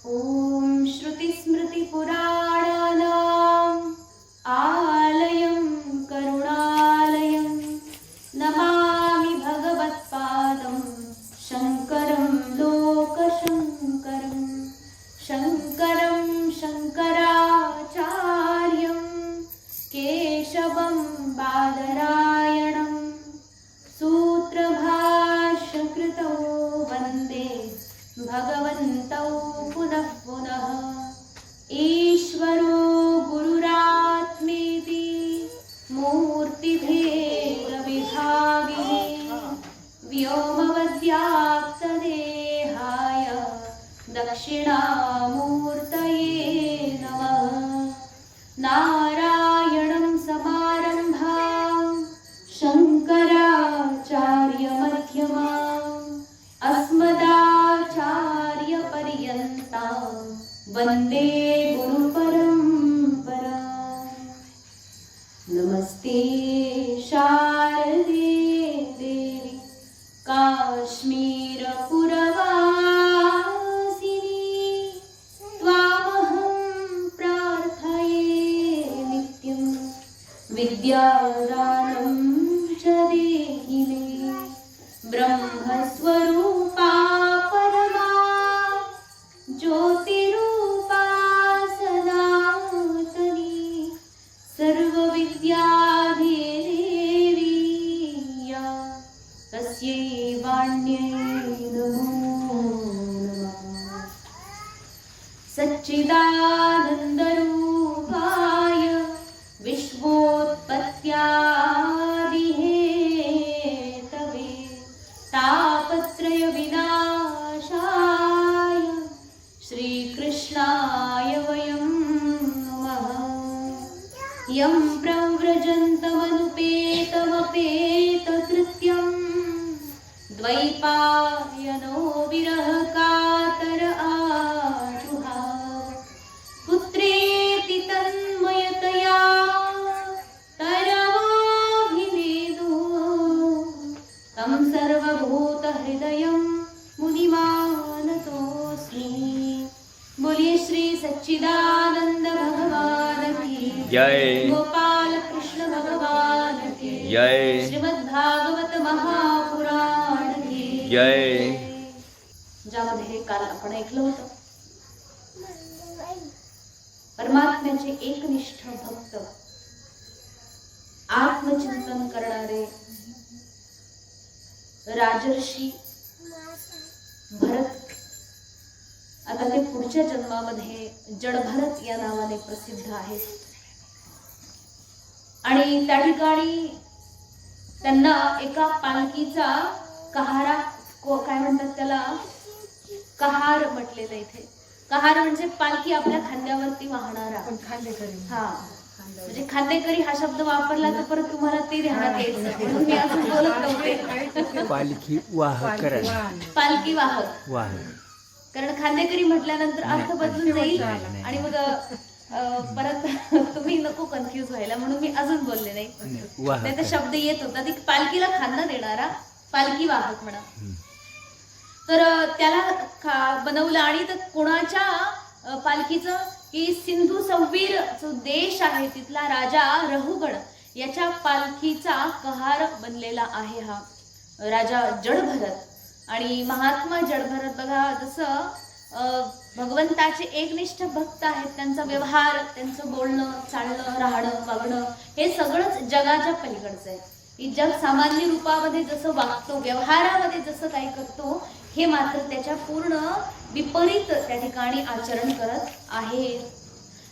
ॐ श्रुतिस्मृतिपुराणानाम् आलयं करुणालयं नमामि भगवत्पादं शङ्करं लोकशङ्करं शङ्करं शङ्कराचार्यं केशवं बादरायणं सूत्रभाष्यकृतौ वन्दे भगवन्तौ पुनः पुनः। ईश्वरो गुरुरात्मेति मूर्तिभेदविभागिने व्योमवद्व्याप्तदेहाय दक्षिणामूर्तये नमः। नारायणं समारम्भां शङ्कराचार्यमध्यमाम् अस्मदाचार्यपर्यन्तां वन्दे गुरुपरम्पराम्। नमस्ते शारदे देवी काश्मीरपुरवासिनी त्वामहं प्रार्थये नित्यं विद्यादानं च देहि मे। ब्रह्मस्वरूपा परमा ज्योतिरूपा सनातनी सर्वविद्याधे देवी या तस्यै वाण्यै नमो नमः। सच्चिदानन्दरूपाय विश्वोत्पत्त्यादिहेतवे तापत्रय विनाशाय श्रीकृष्णाय वयं नमः। यं प्रव्रजन्तमनुपेतमपेतकृत्यं द्वैपायनो विरहकातर आजुहाव पुत्रेति तन्मयतया तरवाभिनेदो तं सर्वभूतहृदयं मुनिमानतोऽस्मि। बोलिए श्री सच्चिदानंद भगवान की जय। गोपाल कृष्ण भगवान की जय। श्रीमद्भागवत महापुराण की जय। ज्यामध्ये काल आपण ऐकलं होतं परमात्म्याचे एकनिष्ठ भक्त आत्मचिंतन करणारे राजर्षी भरत आता ते पुढच्या जन्मामध्ये जडभरत या नावाने प्रसिद्ध आहेत आणि त्या ठिकाणी त्यांना एका पालखीचा कहारा काय म्हणतात त्याला कहार म्हटलेलं इथे। कहार म्हणजे पालखी आपल्या खांद्यावरती वाहणारा खांदेकरी हा म्हणजे खांदेकरी हा शब्द वापरला तर परत तुम्हाला ते ध्यानात यायचं म्हणून मी अजून बोलत नव्हते। पालखी वाहक पालखी वाहक वाहक कारण खांदेकरी म्हटल्यानंतर अर्थ बदलून जाईल आणि मग परत तुम्ही नको कन्फ्युज व्हायला म्हणून मी अजून बोलले नाही। त्याचा शब्द येत होता ती पालखीला खांदा देणारा पालखी वाहक म्हणा। तर त्याला बनवलं आणि तर कोणाच्या पालखीचं की सिंधू सव्वीर जो देश आहे तिथला राजा रहुगण याच्या पालखीचा कहार बनलेला आहे हा राजा जडभरत। आणि महात्मा जडभरत बघा जसं भगवंताचे एकनिष्ठ भक्त आहेत त्यांचा व्यवहार त्यांचं बोलणं चालणं राहणं वागणं हे सगळंच जगाच्या पलीकडचं आहे। ही जग सामान्य रूपामध्ये जसं वागतो व्यवहारामध्ये जसं काही करतो हे मात्र त्याच्या पूर्ण विपरीत त्या ठिकाणी आचरण करत आहे।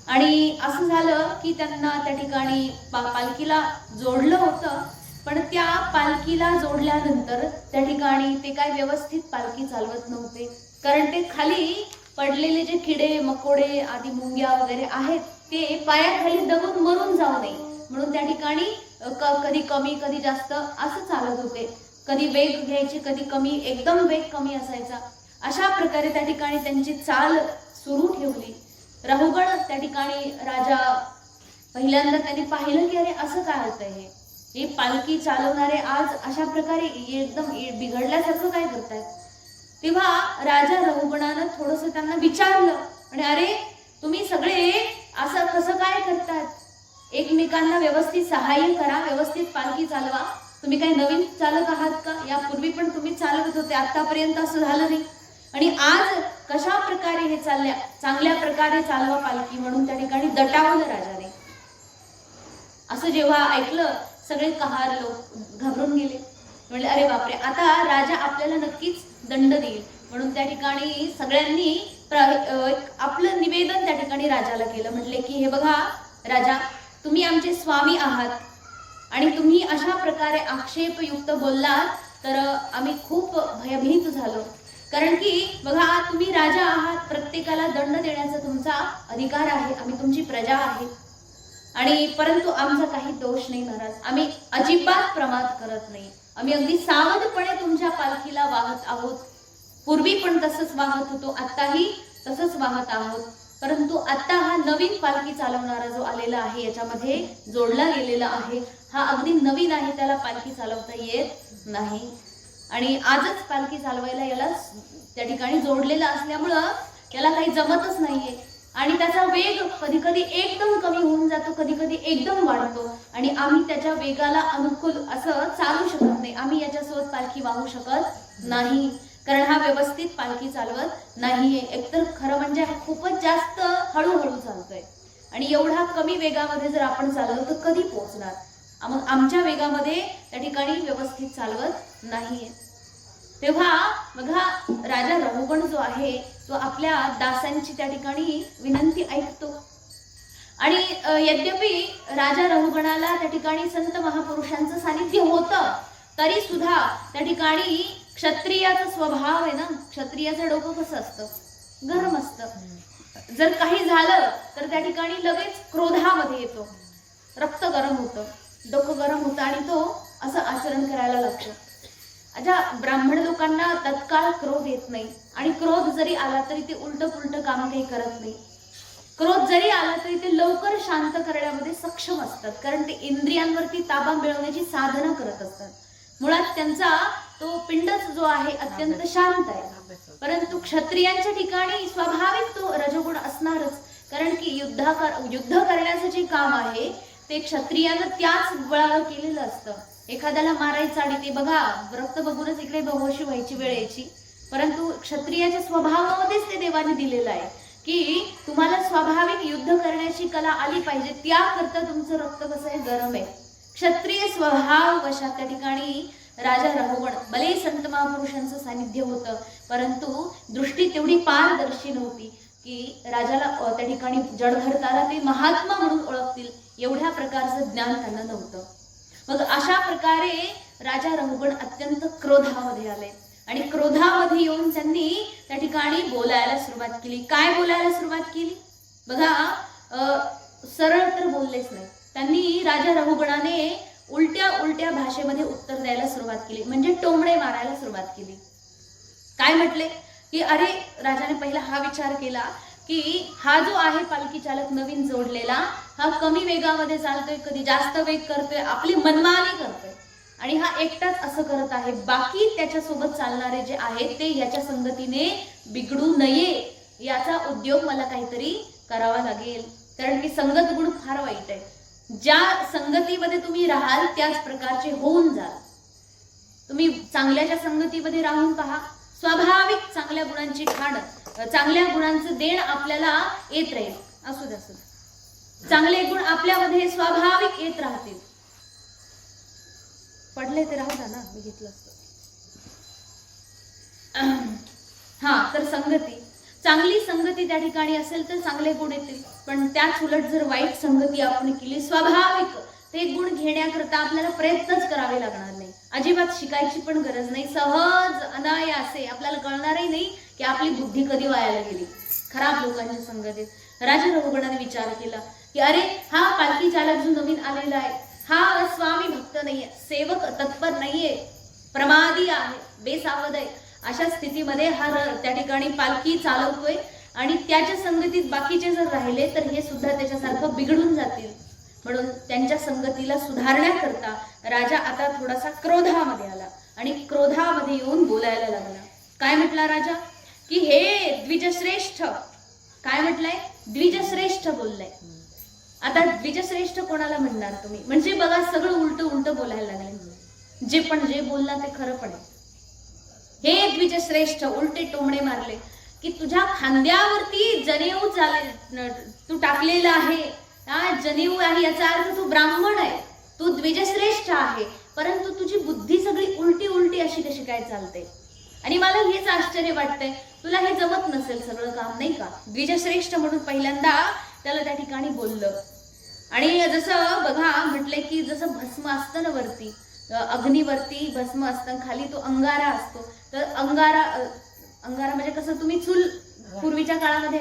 आणि असं झालं की त्यांना त्या ठिकाणी पालखीला जोडलं होतं पण त्या पालखीला जोडल्यानंतर त्या ठिकाणी ते काय व्यवस्थित पालखी चालवत नव्हते कारण ते खाली पडलेले जे किडे मकोडे आदी मुंग्या वगैरे आहेत ते पायाखाली दबून मरून जाऊ नये म्हणून त्या ठिकाणी कधी कमी कधी जास्त असं चालत होते। कधी वेग घ्यायचे कधी कमी एकदम वेग कमी असायचा अशा प्रकारे त्या ठिकाणी त्यांची चाल सुरू ठेवली। रहुगण त्या ठिकाणी राजा पहिल्यांदा त्यांनी पाहिलं की अरे असं काय होतंय हे पालखी चालवणारे आज अशा प्रकारे एकदम बिघडल्यासारखं काय करतायत। तेव्हा राजा रहुगणानं थोडंसं त्यांना विचारलं आणि अरे तुम्ही सगळे असं कसं काय करतात, एकमेकांना व्यवस्थित सहाय्य करा, व्यवस्थित पालखी चालवा, तुम्ही काही नवीन चालक आहात का, यापूर्वी पण तुम्ही चालवत होते, आतापर्यंत असं झालं नाही आणि आज कशा प्रकारे हे चांगल्या प्रकारे चालवा पालखी म्हणून त्या ठिकाणी दटावलं राजाने. असं जेव्हा ऐकलं सगळे कहार लोक घाबरून गेले, म्हणजे अरे बापरे, आता राजा आपल्याला नक्कीच दंड देईल म्हणून त्या ठिकाणी सगळ्यांनी आपलं निवेदन त्या ठिकाणी राजाला केलं. म्हटले की हे बघा राजा, तुम्ही आमचे स्वामी आहात आणि तुम्ही अशा प्रकारे आक्षेपयुक्त बोललात तर आम्ही खूप भयभीत झालो, कारण की बघा तुम्ही राजा आहात, प्रत्येकाला दंड देण्याचा तुमचा अधिकार आहे, आम्ही तुमची प्रजा आहे आणि परंतु आमचा काही दोष नाही महाराज, आम्ही अजिबात प्रमाद करत नाही, आम्ही अगदी सावधपणे तुमच्या पालखीला वाहत आहोत, पूर्वी पण तसंच वाहत होतो, आत्ताही तसंच वाहत आहोत, परंतु आता हा नवीन पालखी चालवणारा जो आलेला आहे याच्यामध्ये जोडला गेलेला आहे, हा अगदी नवीन आहे, त्याला पालखी चालवता येत नाही आणि आजच पालखी चालवायला याला त्या ठिकाणी जोडलेला असल्यामुळं त्याला काही जमतच नाहीये आणि त्याचा वेग कधी कधी एकदम कमी होऊन जातो, कधी कधी एकदम वाढतो आणि आम्ही त्याच्या वेगाला अनुकूल असं चालू शकत नाही, आम्ही याच्यासोबत पालखी वाहू शकत नाही, कारण हा व्यवस्थित पालखी चालवत नाहीये. एकतर खरं म्हणजे हा खूपच जास्त हळूहळू चालतोय आणि एवढा कमी वेगामध्ये जर आपण चालवलं तर कधी पोहोचणार, मग आमच्या वेगामध्ये त्या ठिकाणी व्यवस्थित चालवत नाहीये. तेव्हा बघा राजा रहुगण जो आहे तो आपल्या दासांची त्या ठिकाणी विनंती ऐकतो आणि यद्यपि राजा रहुगणाला त्या ठिकाणी संत महापुरुषांचं सानिध्य होतं तरी सुद्धा त्या ठिकाणी क्षत्रियाचा स्वभाव आहे ना, क्षत्रियाचं डोकं कसं असतं, गरम असतं, जर काही झालं तर त्या ठिकाणी लगेच क्रोधामध्ये येतो, रक्त गरम होतं, डोकं गरम होतं आणि तो असं आचरण करायला लागतो. अच्छा, ब्राह्मण लोकांना तत्काळ क्रोध येत नाही आणि क्रोध जरी आला तरी ते उलट पुलट काम काही करत नाही, क्रोध जरी आला तरी ते लवकर शांत करण्यामध्ये सक्षम असतात, कारण ते इंद्रियांवरती ताबा मिळवण्याची साधना करत असतात. मुळात त्यांचा तो पिंडच जो आहे अत्यंत शांत आहे, परंतु क्षत्रियांच्या ठिकाणी स्वाभाविक तो रजोगुण असणारच, कारण की युद्ध करण्याचं जे काम आहे ते क्षत्रियानं त्याच बळावर केलेलं असतं. एखाद्याला मारायचं आणि ते बघा रक्त बघूनच इकडे बेहोशी व्हायची वेळ यायची, परंतु क्षत्रियाच्या स्वभावामध्येच ते देवाने दिलेलं आहे की तुम्हाला स्वाभाविक युद्ध करण्याची कला आली पाहिजे, त्याकरता तुमचं रक्त कसं आहे, गरम आहे. क्षत्रिय स्वभाव वशात त्या ठिकाणी राजा रहुगण भले संत महापुरुषांचं सानिध्य होतं, परंतु दृष्टी तेवढी पारदर्शी नव्हती की राजाला त्या ठिकाणी जडभरताला ते महात्मा म्हणून ओळखतील एवढ्या प्रकारचं ज्ञान त्यांना नव्हतं. मग अशा प्रकारे राजा रहुगण अत्यंत क्रोधामध्ये आले आणि क्रोधामध्ये येऊन त्यांनी त्या ठिकाणी बोलायला सुरुवात केली. काय बोलायला सुरुवात केली बघा, सरळ तर बोललेच नाही, त्यांनी राजा रहुगणाने उलट्या भाषेमध्ये उत्तर द्यायला सुरुवात केली, म्हणजे टोमणे मारायला सुरुवात केली. काय म्हटले की अरे, राजाने पहिला हा विचार केला की हा जो आहे पालखी चालक नवीन जोडलेला, हा कमी वेगामध्ये चालतोय, कधी जास्त वेग करतोय, आपली मनमानी करतोय आणि हा एकटाच असं करत आहे, बाकी त्याच्यासोबत चालणारे जे आहेत ते याच्या संगतीने बिघडू नये याचा उद्योग मला काहीतरी करावा लागेल, कारण की संगत गुण फार वाईट आहे, ज्या संगतीमध्ये तुम्ही राहाल त्याच प्रकारचे होऊन जाल. तुम्ही चांगल्याच्या संगतीमध्ये राहून पहा, स्वाभाविक चांगल्या गुणांची खाण, चांगल्या गुणांचं देण आपल्याला येत राहील, असू द्या चांगले गुण आपल्यामध्ये स्वाभाविक येत राहतील. पडले ते राहू द्या ना, मी घेतलं असतं. हा, तर संगती, चांगली संगती त्या ठिकाणी असेल तर चांगले गुण येतील, पण त्याच उलट जर वाईट संगती आपण केली, स्वाभाविक ते गुण घेण्याकरता आपल्याला प्रयत्नच करावे लागणार नाही, अजिबात शिकायची पण गरज नाही, सहज अनायासे आपल्याला कळणारही नाही की आपली बुद्धी कधी वायाला गेली खराब लोकांच्या संगतीत. राजा रहुगणाने विचार केला की अरे, हा पालखी चालक जो नवीन आलेला आहे हा स्वामी भक्त नाहीये, सेवक तत्पर नाहीये, प्रमादी आहे, बेसावध आहे, अशा स्थितीमध्ये हा त्या ठिकाणी पालखी चालवतोय आणि त्याच्या संगतीत बाकीचे जर राहिले तर हे सुद्धा त्याच्यासारखं बिघडून जातील, म्हणून त्यांच्या संगतीला सुधारण्याकरता राजा आता थोडासा क्रोधामध्ये आला आणि क्रोधामध्ये येऊन बोलायला लागला. काय म्हटला राजा की हे द्विजश्रेष्ठ, काय म्हटलंय, द्विजश्रेष्ठ बोललाय. आता द्विजश्रेष्ठ कोणाला म्हणणार तुम्ही, म्हणजे बघा सगळं उलट उलट बोलायला लागले. जे बोलला ते खरं पण आहे. हे द्विजश्रेष्ठ उलटे टोमणे मारले की तुझ्या खांद्यावरती जनेऊ तू टाकलेला आहे, जनेऊ आहे, याचा अर्थ तू ब्राह्मण आहे, तू द्विजश्रेष्ठ आहे, परंतु तुझी बुद्धी सगळी उलटी उलटी अशी कशी काय चालते. आणि मला हेच आश्चर्य वाटतंय, तुला हे जमत नसेल सगळं काम, नाही का. द्विजश्रेष्ठ म्हणून पहिल्यांदा त्याला त्या ठिकाणी बोललं. आणि जसं बघा म्हटलंय की जसं भस्म असतं ना वरती, अग्नीवरती भस्म असतं, खाली तो अंगारा असतो, तर अंगारा म्हणजे कसं, तुम्ही चूल पूर्वीच्या काळामध्ये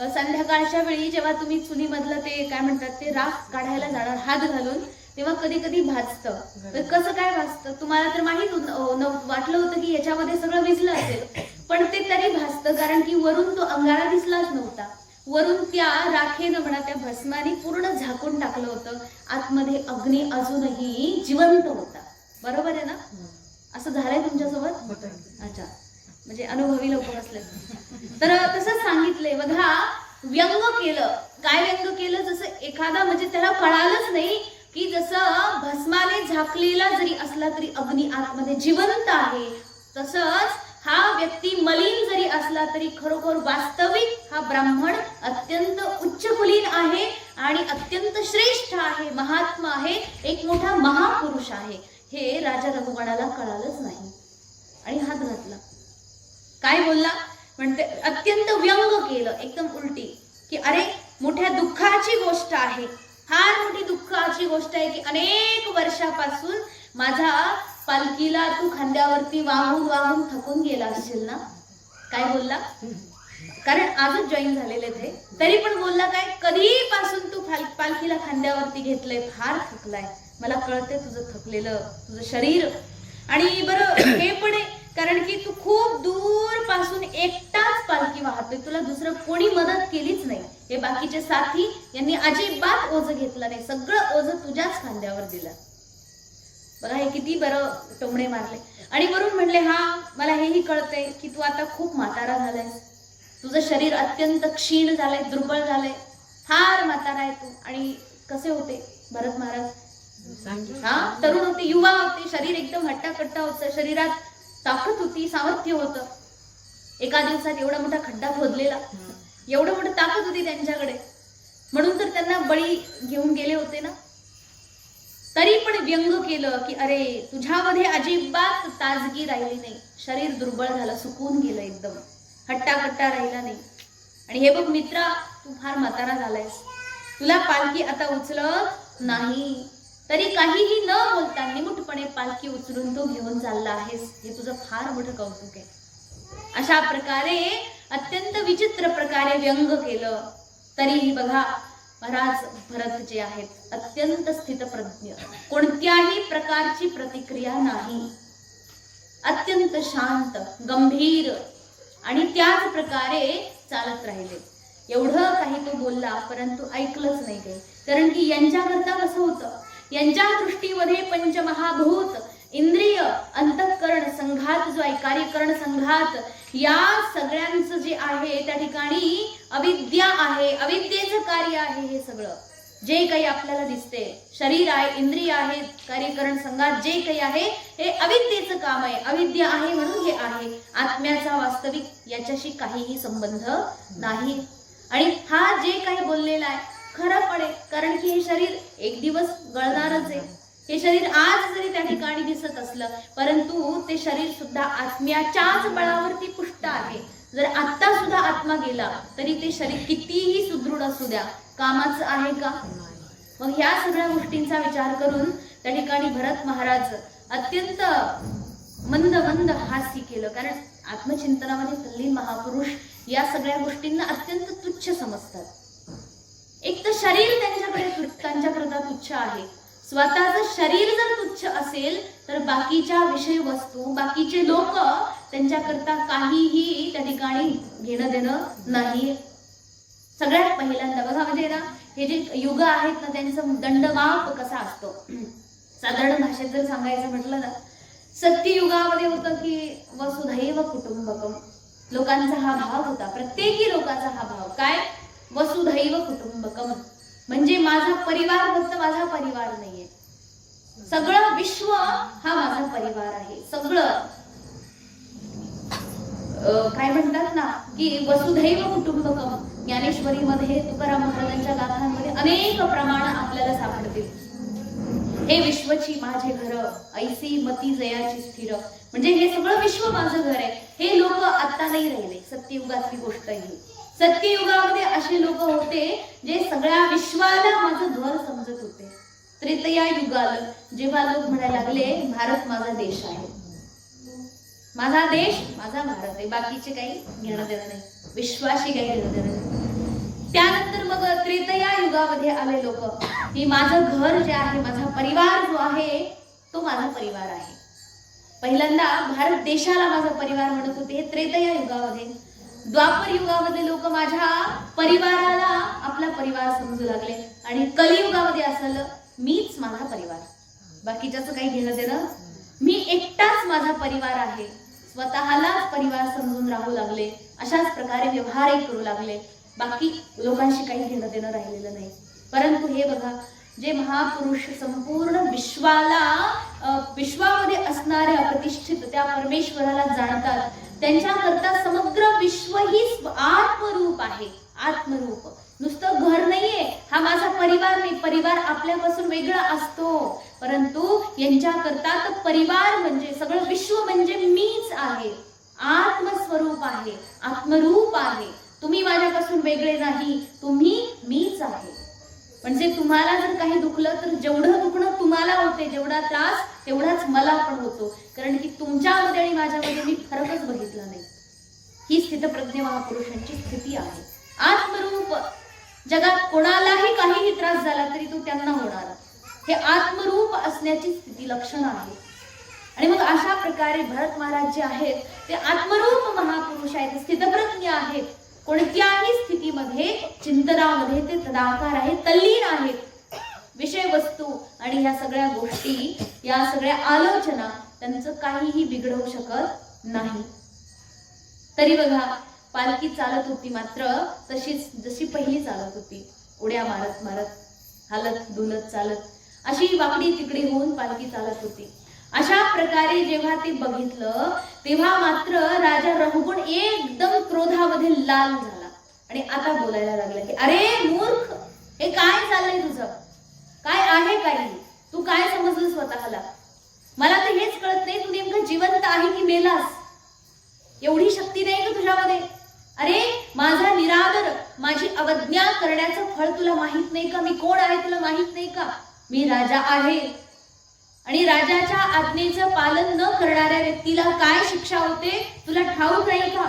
संध्याकाळच्या वेळी जेव्हा तुम्ही चुलीमधलं ते काय म्हणतात ते राख काढायला जाणार हात घालून, तेव्हा कधी कधी भाजतं. तर कसं काय भाजतं तुम्हाला तर माहित वाटलं होतं की याच्यामध्ये सगळं भिजलं असेल, पण ते तरी भाजतं, कारण की वरून तो अंगारा दिसलाच नव्हता. वरून त्या राखेनं म्हणा त्या भस्माने पूर्ण झाकून टाकलं होतं. आतमध्ये अग्नी अजूनही जिवंत होता. बरोबर आहे ना. असं झालंय तुमच्यासोबत. अच्छा, म्हणजे अनुभवी लोक असले. तर तसंच सांगितलंय बघा, व्यंग केलं. काय व्यंग केलं, जसं एखादा म्हणजे त्याला कळालंच नाही की जसं भस्माने झाकलेला जरी असला तरी अग्नी आतमध्ये जिवंत आहे, तसंच हा व्यक्ती मलिन जरी असला तरी खरोखर वास्तविक हा ब्राह्मण अत्यंत उच्च कुलीन आहे आणि अत्यंत श्रेष्ठ आहे, महात्मा आहे, एक मोठा महापुरुष आहे. हे राजा रघुगणाला कळालंच नाही आणि हात घातला. काय बोलला म्हणते, अत्यंत व्यंग केलं, एकदम उलटी, की अरे मोठ्या दुःखाची गोष्ट आहे, फार मोठी दुःखाची गोष्ट आहे की अनेक वर्षापासून माझ्या पालखीला तू खांद्यावरती वाहून वाहून थकून गेला असशील ना. काय बोलला, कारण आजच जॉईन झालेले ते, तरी पण बोलला काय, कधीपासून तू पालखीला खांद्यावरती घेतलंय, फार थकलाय, मला कळते तुझं थकलेलं तुझं शरीर. आणि बरं हे पण आहे, कारण की तू खूप दूर पासून एकटाच पालखी वाहतोय, तुला दुसरं कोणी मदत केलीच नाही. हे बाकीचे साथी यांनी अजिबात ओझं घेतलं नाही, सगळं ओझं तुझ्याच खांद्यावर दिलं. बघा हे किती बरं टोमणे मारले. आणि वरून म्हणले, हा मला हेही कळतंय की तू आता खूप म्हातारा झालायस, तुझं शरीर अत्यंत क्षीण झालंय, दुर्बळ झालंय, फार म्हातारा आहे तू. आणि कसे होते भरत महाराज, तरुण होते, युवा होते, शरीर एकदम हट्टाकट्टा होतं, शरीरात ताकद होती, सामर्थ्य होतं. एका दिवसात एवढा मोठा खड्डा खोदलेला, एवढं मोठं ताकद होती त्यांच्याकडे, म्हणून तर त्यांना बळी घेऊन गेले होते ना. तरी पण व्यंग केलं की अरे तुझ्यामध्ये अजिबात ताजगी राहिली नाही, शरीर दुर्बळ झालं, सुकून गेलं, एकदम हट्टाकट्टा राहिला नाही. आणि हे बघ मित्रा, तू फार म्हातारा झालायस, तुला पालखी आता उचलत नाही, तरी काहीही न बोलता निमुटपणे पालखी उचलून तू घेऊन चालला आहेस, हे तुझं फार मोठं कौतुक आहे. अशा प्रकारे अत्यंत विचित्र प्रकारे व्यंग केलं. तरीही बघा महाराज भरत जे आहेत अत्यंत स्थितप्रज्ञ, कोणत्याही प्रकारची प्रतिक्रिया नाही, अत्यंत शांत गंभीर, आणि त्याच प्रकारे चालत राहिले. एवढं काही तो बोलला परंतु ऐकलंच नाही काही, कारण की यांच्याकरता कसं होतं, यांच्या दृष्टीमध्ये पंचमहाभूत इंद्रिय अंतःकरण संघात जो आहे, कार्यकरण संघात, या सगळ्यांचं जे आहे त्या ठिकाणी अविद्या आहे, अविद्येचं कार्य आहे. हे सगळं जे काही आपल्याला दिसते, शरीर आहे, इंद्रिय आहे, कार्यकरण संघात जे काही आहे हे अविद्येचं काम आहे, अविद्या आहे म्हणून हे आहे. आत्म्याचा वास्तविक याच्याशी काहीही संबंध नाही. आणि हा जे काही बोललेला आहे खरं पडे, कारण की हे शरीर एक दिवस गळणारच आहे. हे शरीर आज जरी त्या ठिकाणी दिसत असलं परंतु ते शरीर सुद्धा आत्म्याच्याच बळावरती पुष्ट आहे. जर आत्ता सुद्धा आत्मा गेला तरी ते शरीर कितीही सुदृढ असू द्या, कामाचं आहे का. मग ह्या सगळ्या गोष्टींचा विचार करून त्या ठिकाणी भरत महाराज अत्यंत मंद मंद हास्य केलं, कारण आत्मचिंतनामध्ये तल्लीन महापुरुष या सगळ्या गोष्टींना अत्यंत तुच्छ समजतात. एक तर शरीर त्यांच्याकरता तुच्छ आहे. स्वतःचं शरीर जर तुच्छ असेल तर बाकीच्या विषय वस्तू, बाकीचे लोक त्यांच्याकरता काहीही त्या ठिकाणी घेणं देणं नाही. सगळ्यात पहिल्यांदा बघा, म्हणजे ना हे जे युग आहेत ना त्यांचं दंडमाप कसा असतो, साधारण भाषेत जर सांगायचं म्हटलं ना, सत्ययुगामध्ये होतं की वसुधैव कुटुंबकम, लोकांचा हा भाव होता, प्रत्येकी लोकांचा हा भाव काय, वसुधैव कुटुंबकम, म्हणजे माझा परिवार फक्त माझा परिवार नाहीये, सगळं विश्व हा माझा परिवार आहे. सगळं काय म्हणतात ना की वसुधैव कुटुंबकम, ज्ञानेश्वरीमध्ये तुकाराम महाराजांच्या गाथांमध्ये अनेक प्रमाण आपल्याला सापडतील. हे विश्वची माझे घर, ऐसी मती जयाची स्थिर, म्हणजे हे सगळं विश्व माझं घर आहे. हे लोक आता नाही राहिले, सत्ययुगातली गोष्ट आहे. सत्ययुगामध्ये असे लोक होते जे सगळ्या विश्वाला माझं घर समजत होते. त्रेतया युगाल जेव्हा लोक म्हणायला लागले भारत माझा देश आहे, माझा देश माझा भारत आहे, बाकीचे काही घेणं देणं नाही, विश्वाशी काही घेणं देणं नाही. त्यानंतर मग त्रेतया युगामध्ये आले लोक की माझं घर जे आहे, माझा परिवार जो आहे तो माझा परिवार आहे. पहिल्यांदा भारत देशाला माझा परिवार म्हणत होते, हे त्रेतया युगामध्ये. द्वापर युगामध्ये लोक माझ्या परिवाराला आपला परिवार समजू लागले, आणि कलियुगामध्ये असलं मीच माझा परिवार, बाकीच्याचं काही घेणं देणं, मी एकटाच माझा परिवार आहे, स्वतःलाच परिवार समजून राहू लागले. अशाच प्रकारे व्यवहारही करू लागले, बाकी लोकांशी काही घेणं देणं राहिलेलं नाही. परंतु हे बघा, जे महापुरुष संपूर्ण विश्वामध्ये असणाऱ्या प्रतिष्ठित त्या परमेश्वराला जाणतात, त्यांच्याकरता समग्र विश्व ही आत्मरूप आहे. आत्मरूप नुसतं घर नाहीये, हा माझा परिवार नाही, परिवार आपल्यापासून वेगळा असतो, परंतु यांच्याकरता तर परिवार म्हणजे सगळं विश्व म्हणजे मीच आहे, आत्मस्वरूप आहे, आत्मरूप आहे. तुम्ही माझ्यापासून वेगळे नाही, तुम्ही मीच आहे. म्हणजे तुम्हाला जर काही दुखलं तर जेवढं दुखणं तुम्हाला होते, जेवढा त्रास तेवढाच मला पण होतो, कारण की तुमच्यामध्ये आणि माझ्यामध्ये मी फरकच बघितला नाही. ही स्थितप्रज्ञ महापुरुषांची स्थिती आहे. आत्मरूप, जगात कोणालाही काहीही त्रास झाला तरी तो त्यांना होणार, हे आत्मरूप असण्याची स्थिती लक्षण आहे. आणि मग अशा प्रकारे भरत महाराज जे आहेत ते आत्मरूप महापुरुष आहेत, स्थितप्रज्ञ आहेत. कोणत्याही स्थितीमध्ये चिंतनामध्ये ते तदाकार आहेत, तल्लीन आहेत. विषय वस्तू आणि या सगळ्या गोष्टी, या सगळ्या आलोचना त्यांचं काहीही बिघडवू शकत नाही. तरी बघा, पालखी चालत होती, मात्र तशीच जशी पहिली चालत होती, उड्या मारत मारत, हालत डुलत चालत, अशी वाकडी तिकडी होऊन पालखी चालत होती. अशा प्रकारे जेव्हा ते बघितलं तेव्हा मात्र राजा रहुगुण एकदम क्रोधामध्ये लाल झाला आणि आता बोलायला लागला की अरे मूर्ख, हे काय चाललंय तुझं, काय आहे काही, तू काय समजलं स्वतःला, मला तर हेच कळत नाही, तू नेमकं जिवंत आहे की मेलास, एवढी शक्ती नाही का तुझ्यामध्ये. अरे माझा निरादर, माझी अवज्ञा करण्याचं फळ तुला माहित नाही का, मी कोण आहे तुला माहित नाही का, मी राजा आहे, आणि राजाच्या आज्ञेचं पालन न करणाऱ्या व्यक्तीला काय शिक्षा होते तुला ठाऊक नाही का.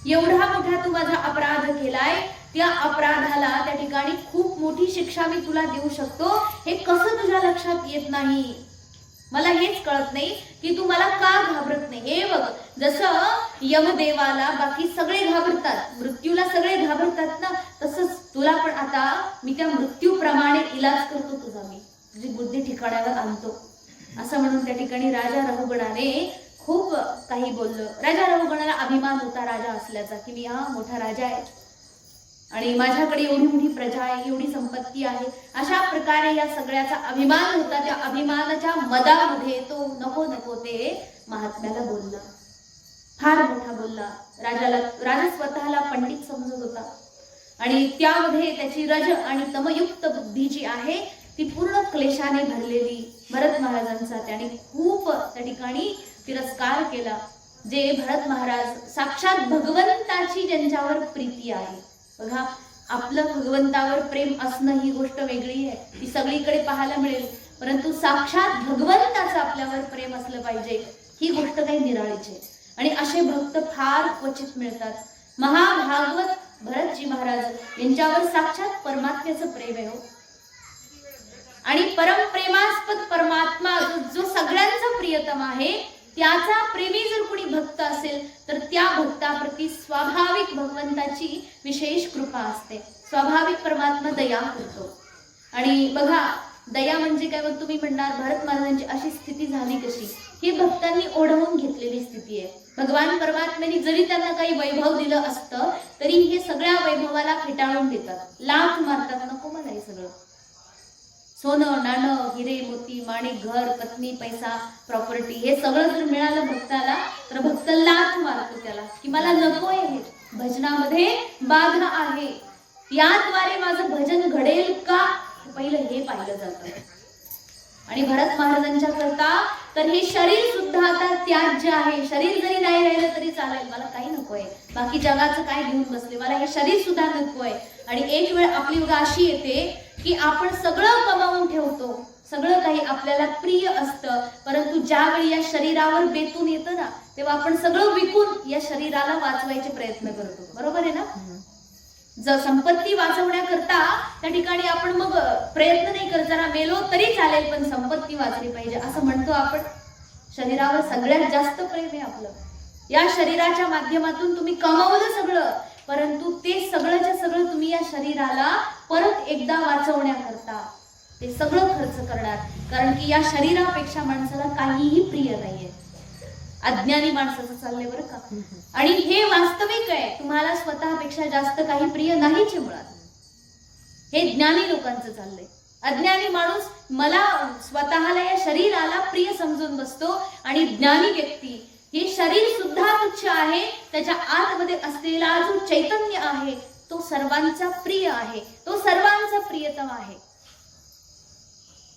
एवढा मोठा तू माझा अपराध केलाय, त्या अपराधाला त्या ठिकाणी खूप मोठी शिक्षा मी तुला देऊ शकतो, हे कसं तुझ्या लक्षात येत नाही. मला हेच कळत नाही की तू मला का घाबरत नाही. हे बघ, जसं यमदेवाला बाकी सगळे घाबरतात, मृत्यूला सगळे घाबरतात ना, तसंच तुला पण आता मी त्या मृत्यूप्रमाणे इलाज करतो तुझा, मी तुझी बुद्धी ठिकाणावर आणतो, असं म्हणून त्या ठिकाणी राजा रहुगणाने खूप काही बोललं. राजा रहुगणाला अभिमान होता राजा असल्याचा, की मी हा मोठा राजा आहे आणि माझ्याकडे एवढी मोठी प्रजा आहे, एवढी संपत्ती आहे. अशा प्रकारे या सगळ्याचा अभिमान होता. त्या अभिमानाच्या मदामध्ये तो नको नको ते महात्म्याला बोलला, फार मोठा बोलला. राजा स्वतःला पंडित समजत होता आणि त्यामध्ये त्याची रज आणि तमयुक्त बुद्धी जी आहे ती पूर्ण क्लेशाने भरलेली. भरत महाराजांचा त्याने खूप त्या ठिकाणी तिरस्कार केला. जे भरत महाराज साक्षात भगवंताची ज्यांच्यावर प्रीती आहे, बघा आपलं भगवंतावर प्रेम असणं ही गोष्ट वेगळी आहे, ती सगळीकडे पाहायला मिळेल, परंतु साक्षात भगवंताचं आपल्यावर प्रेम असलं पाहिजे ही गोष्ट काही निराळीच आहे. आणि असे भक्त फार क्वचित मिळतात. महाभागवत भरतजी महाराज यांच्यावर साक्षात परमात्म्याचं प्रेम आहे. आणि परमप्रेमास्पद परमात्मा जो सगळ्यांचा प्रियतम आहे, त्याचा प्रेमी जर कोणी भक्त असेल तर त्या भक्ताप्रती स्वाभाविक भगवंताची विशेष कृपा असते. स्वाभाविक परमात्मा दया करतो. आणि बघा, दया म्हणजे काय, मग तुम्ही म्हणणार भरत महाराजांची अशी स्थिती झाली कशी, ही भक्तांनी ओढवून घेतलेली स्थिती आहे. भगवान परमात्म्याने जरी त्यांना काही वैभव दिलं असतं तरी हे सगळ्या वैभवाला फेटाळून देतात, लाथ मारतात. नको मला हे सगळं सोनं नाणं हिरे मोती माणिक घर पत्नी पैसा प्रॉपर्टी हे सगळं जर मिळालं भक्ताला तर भक्त लाथ मारतो त्याला की मला नकोय हे. भजनामध्ये बाधा आहे, याद्वारे माझं भजन घडेल का, पहिलं हे पाहिलं जातं. आणि भरत महाराजांच्या करता तर हे शरीर सुद्धा आता त्याज्य आहे. शरीर जरी नाही राहिलं तरी चालेल, मला काही नकोय, बाकी जगाचं काय घेऊन बसले, मला हे शरीर सुद्धा नकोय. आणि एक वेळ आपली बघा अशी येते की आपण सगळं कमावून ठेवतो, सगळं काही आपल्याला प्रिय असतं, परंतु ज्यावेळी या शरीरावर बेतून येतं ना तेव्हा आपण सगळं विकून या शरीराला वाचवायचे प्रयत्न करतो. बरोबर आहे ना? जर संपत्ती वाचवण्याकरता त्या ठिकाणी आपण मग प्रयत्न नाही करत, जरा मेलो तरी चालेल पण संपत्ती वाचली पाहिजे असं म्हणतो आपण. शरीरावर सगळ्यात जास्त प्रेम आहे आपलं. या शरीराच्या माध्यमातून तुम्ही कमावलं सगळं, परंतु ते सगळंच्या सगळं तुम्ही या शरीराला परत एकदा वाचवण्याकरता ते सगळं खर्च करणार, कारण की या शरीरापेक्षा माणसाला काहीही प्रिय नाहीये. अज्ञानी माणसाचं चाललंय बरं का. आणि हे वास्तविक आहे, तुम्हाला स्वतःपेक्षा जास्त काही प्रिय नाहीच मुळात. हे ज्ञानी लोकांचं चाललंय. अज्ञानी माणूस मला स्वतःला या शरीराला प्रिय समजून बसतो, आणि ज्ञानी व्यक्ती हे शरीर सुद्धा तुच्छ आहे, त्याच्या आतमध्ये असलेला जो चैतन्य आहे तो सर्वांचा प्रिय आहे, तो सर्वांचा प्रियतम आहे.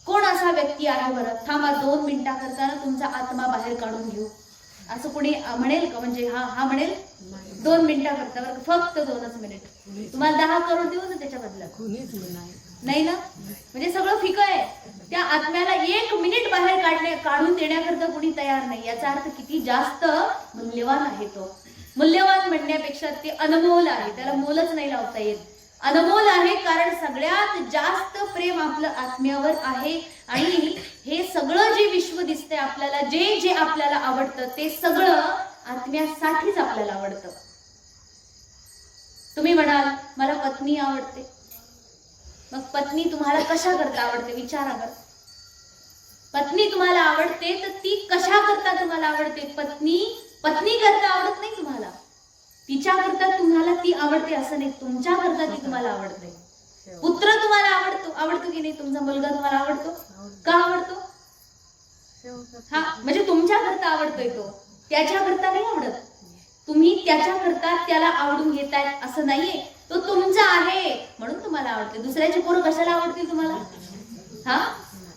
कोण असा व्यक्ती आहे बरं, थांबा 2 मिनिटाकरता ना तुमचा आत्मा बाहेर काढून घेऊ असं कोणी म्हणेल का? म्हणजे हा म्हणेल 2 मिनिटाकरता बरं, फक्त 2च मिनिट, तुम्हाला 10 करोड देऊ ना त्याच्या बदल्यात? नाही ना. म्हणजे सगळं फिकं आहे. त्या आत्म्याला 1 मिनिट बाहेर काढून देण्याकरता कोणी तयार नाही. याचा अर्थ किती जास्त मूल्यवान आहे तो. मूल्यवान म्हणण्यापेक्षा ते अनमोल आहे, त्याला मोलच नाही लावता येत. अनमोल आहे कारण सगळ्यात जास्त प्रेम आपलं आत्म्यावर आहे. आणि हे सगळं जे विश्व दिसतंय आपल्याला, जे जे आपल्याला आवडतं ते सगळं आत्म्यासाठीच आपल्याला आवडतं. तुम्ही म्हणाल मला पत्नी आवडते, मग पत्नी तुम्हाला कशा करता आवडते विचारा बरं. पत्नी तुम्हाला आवडते तर ती कशा करता तुम्हाला आवडते? पत्नी करता आवडत नाही तुम्हाला, तिच्या करता तुम्हाला ती आवडते असं नाही, तुमच्या करता ती तुम्हाला आवडते. पुत्र तुम्हाला आवडतो की नाही? तुमचा मुलगा तुम्हाला आवडतो का? आवडतो हा, म्हणजे तुमच्या करता आवडतोय तो, त्याच्या करता नाही आवडत. तुम्ही त्याच्या करता त्याला आवडून घेताय असं नाहीये, तो तुमचा आहे म्हणून तुम्हाला आवडते. दुसऱ्याची पोरं कशाला आवडतील तुम्हाला? हा,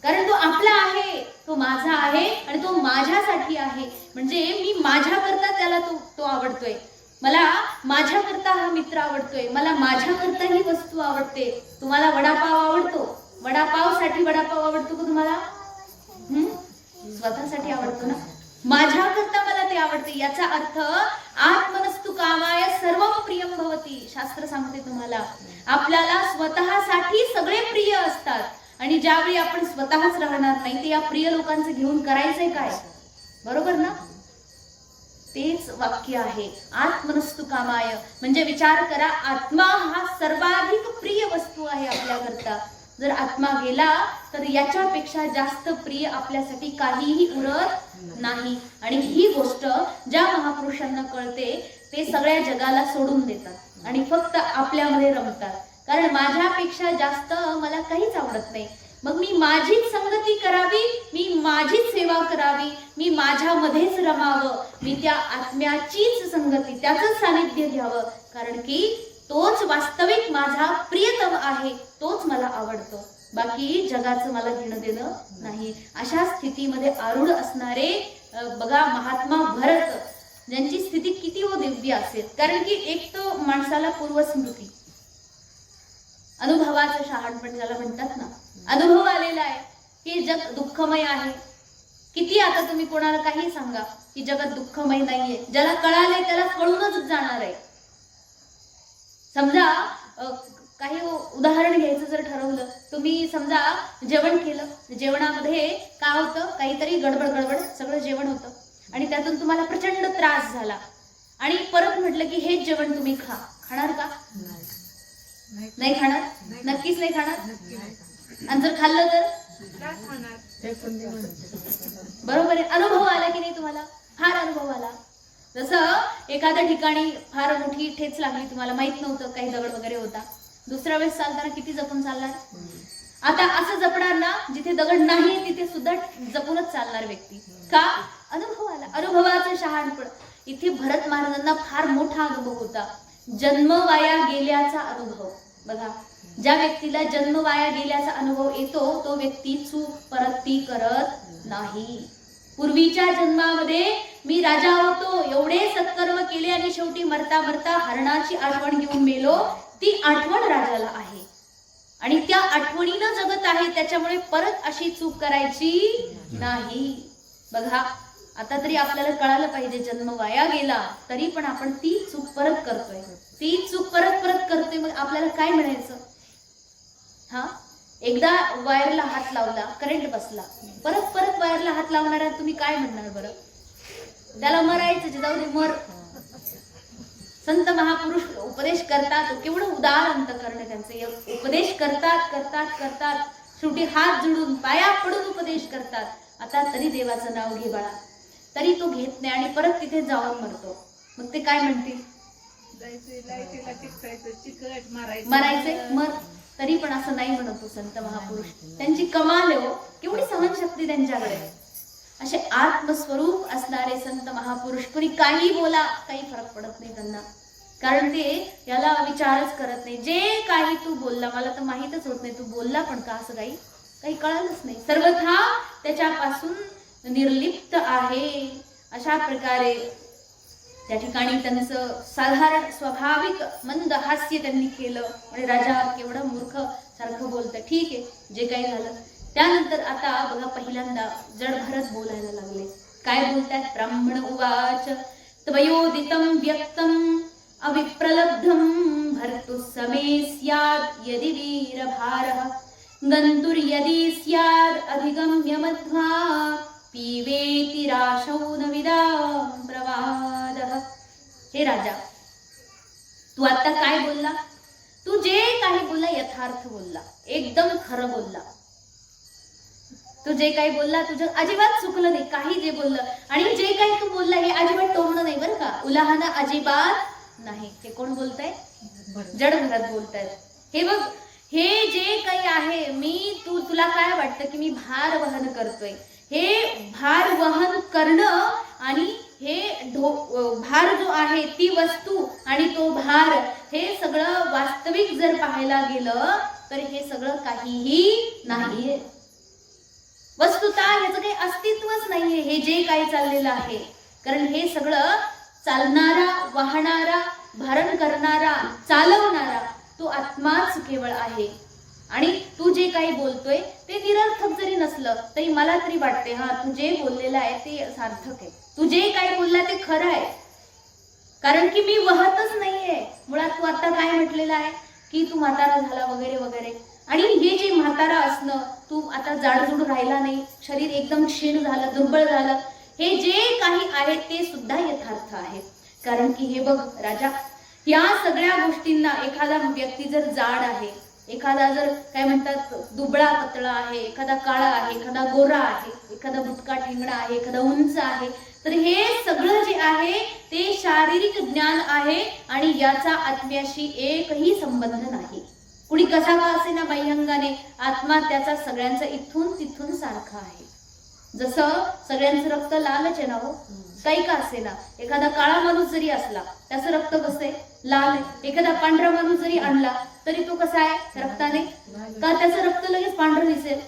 कारण तो आपला आहे, तो माझा आहे आणि तो माझ्यासाठी आहे. म्हणजे मी माझ्या करता त्याला तो आवडतोय, मला माझ्या करता हा मित्र आवडतोय, मला माझ्या करता ही वस्तू आवडते. तुम्हाला वडापाव आवडतो, वडापावसाठी वडापाव आवडतो का तुम्हाला? स्वतःसाठी आवडतो ना. माझ्या करता मला ते आवडते. याचा अर्थ आत्मनस्तु कामाय सर्वं प्रियं भवति. शास्त्र सांगते तुम्हाला आपल्याला स्वतःसाठी सगळे प्रिय असतात, आणि ज्यावेळी आपण स्वतःच राहणार नाही ते या प्रिय लोकांचं घेऊन करायचंय काय? बरोबर ना? तेच वाक्य आहे आत्मनस्तु कामाय. म्हणजे विचार करा, आत्मा हा सर्वाधिक प्रिय वस्तू आहे आपल्याकरता. जर आत्मा गेला तर याच्यापेक्षा जास्त प्रिय आपल्यासाठी काहीही उरत नाही. आणि ही गोष्ट ज्या महापुरुषांना कळते ते सगळ्या जगाला सोडून देतात आणि फक्त आपल्यामध्ये रमतात. कारण माझ्यापेक्षा जास्त मला काहीच आवडत नाही, मग मी माझीच संगती करावी, मी माझीच सेवा करावी, मी माझ्यामध्येच रमावं, मी त्या आत्म्याचीच संगती, त्याचंच सानिध्य घ्यावं, कारण की तोच वास्तविक माझा प्रियतम आहे, तोच मला आवडतो, बाकी जगाचं मला घेणं देणं नाही. अशा स्थितीमध्ये आरूढ असणारे बघा महात्मा भरत, ज्यांची स्थिती किती दिव्य असेल. कारण की एक तो माणसाला पूर्वस्मृती, अनुभवाचं शहाणपण ज्याला म्हणतात ना, अनुभव आलेला आहे की जग दुःखमय आहे. किती आता तुम्ही कोणाला काही सांगा की जगत दुःखमय नाहीये, ज्याला कळालंय त्याला कळूनच जाणार आहे. समजा काही उदाहरण घ्यायचं जर ठरवलं, तुम्ही समजा जेवण केलं, जेवणामध्ये काय होतं, काहीतरी गडबड सगळं जेवण होतं आणि त्यातून तुम्हाला प्रचंड त्रास झाला आणि परत म्हटलं की हेच जेवण तुम्ही खाणार का? नाही खाणार, नक्कीच नाही खाणार. आणि जर खाल्लं तर बरोबर आहे. अनुभव आला की नाही तुम्हाला? फार अनुभव आला. जसं एखाद्या ठिकाणी फार मोठी ठेच लागली, तुम्हाला माहित नव्हतं, काही दगड वगैरे होता, दुसऱ्या वेळेस चालताना किती जपून चालणार? आता असं जपणार ना, जिथे दगड नाही तिथे सुद्धा जपूनच चालणार व्यक्ती. का? अनुभव आला, अनुभवाचं शहाणपण. इथे भरत महाराजांना फार मोठा अनुभव होता, जन्म वाया गेल्याचा अनुभव. बघा, ज्या व्यक्तीला जन्म वाया गेल्याचा अनुभव येतो तो व्यक्ती चूक परत ती करत नाही. पूर्वीच्या जन्मामध्ये मी राजा होतो, एवढे सत्कर्म केले आणि शेवटी मरता मरता हरणाची आठवण घेऊन मेलो, ती आठवण राजाला आहे आणि त्या आठवणीनं जगत आहे. त्याच्यामुळे परत अशी चूक करायची नाही. बघा, आता तरी आपल्याला कळालं पाहिजे, जन्म वाया गेला तरी पण आपण ती चूक परत करतोय, ती चूक परत परत करतोय. मग आपल्याला काय म्हणायचं? हा, एकदा वायरला हात लावला, करंट बसला, परत परत वायरला हात लावणारा तुम्ही काय म्हणणार बरं? त्याला मरायचं, जाऊ दे मर. संत महापुरुष उपदेश करतात, केवढं उदार अंतकरण त्यांचे. उपदेश करतात करतात करतात, शेवटी हात जोडून पाया पडून उपदेश करतात. आता तरी देवाचं नाव घे बाळा, तरी तो घेत नाही आणि परत तिथे जाऊन मरतो. मग ते काय म्हणतील? मरायचे मर. तरी पण असं नाही म्हणतो संत महापुरुष. त्यांची कमाल हो, केवढी सहनशक्ती त्यांच्याकडे. असे आत्मस्वरूप असणारे संत महापुरुष, कोणी काही बोला काही फरक पडत नाही त्यांना, कारण ते याला विचारच करत नाही. जे काही तू बोलला मला तर माहीतच होत नाही, तू बोलला पण का, असं काही कळलंच नाही, सर्वथा त्याच्यापासून निर्लिप्त आहे. अशा प्रकारे त्या ठिकाणी त्यांचं साधारण स्वाभाविक मंद हास्य त्यांनी केलं. म्हणजे राजा केवढं मूर्ख सारखं बोलतं. ठीक आहे, जे काही झालं. त्यानंतर आता बघा, पहिल्यांदा जडभरत बोलायला लागले. काय बोलतात? ब्राह्मण उवाच त्वयोदितं व्यक्तम अविप्रलब्धम भर्तु समे स्यात् यदि वीरभारः गन्तुर्यदि स्यात् अधिगम्य मध्वा पीवेति राशौ न विदाम प्रवादः. हे राजा, तू आता काय बोलला? तू जे काही बोलला यथार्थ बोलला, एकदम खरं बोलला. तू जे काही बोलला तुझं अजिबात चुकलं नाही, काही जे बोललं. आणि जे काही तू बोलला हे अजिबात टोमणं नाही बरं का, उलाहना अजिबात नाही. हे कोण बोलताय? जडभरत बोलतायत. हे बघ, हे जे काही आहे, मी तुला काय वाटतं की मी भार वहन करतोय? हे भार वहन करणं आणि हे भार जो आहे ती वस्तू आणि तो भार, हे सगळं वास्तविक जर पाहायला गेलं तर हे सगळं काहीही नाहीये. वस्तुतः याचं काही अस्तित्वच नाहीये हे जे काही चाललेलं आहे. कारण हे सगळं चालणारा, वाहणारा, भारण करणारा, चालवणारा तो आत्माच केवळ आहे. आणि तू जे काही बोलतोय ते निरर्थक जरी नसलं तरी मला तरी वाटते, हा, तू जे बोललेलं आहे ते सार्थक आहे. तू जे काही बोलला ते खरं आहे, कारण की मी वहतच नाहीये. मुळात तू आता काय म्हटलेलं आहे की तू म्हातारा झाला वगैरे वगैरे. आणि हे जे म्हातारा असणं, तू आता जाडजूड राहिला नाही, शरीर एकदम क्षीण झालं, दुर्बळ झालं, हे जे काही आहे ते सुद्धा यथार्थ आहे. कारण की हे बघ राजा, या सगळ्या गोष्टींना एखादा व्यक्ती जर जाड आहे, एखादा जर काय म्हणतात दुबळा पतळा आहे, एखादा काळा आहे, एखादा गोरा आहे, एखादा बुटका ठेंगणा आहे, एखादा उंच आहे, तर हे सगळं जे आहे ते शारीरिक ज्ञान आहे आणि याचा आत्म्याशी एकही संबंध नाही. कुणी कसा का असे ना, बाह्यंगाने आत्मा त्याचा सगळ्यांचा इथून तिथून सारखा आहे. जसं सगळ्यांचं रक्त लालच आहे ना हो, काही का असे ना. एखादा काळा माणूस जरी असला त्याचं रक्त कसं आहे? लाल आहे. एखादा पांढरा माणूस जरी आणला तरी तो कसा आहे? रक्ताने. का त्याचं रक्त लगेच पांढरं दिसेल?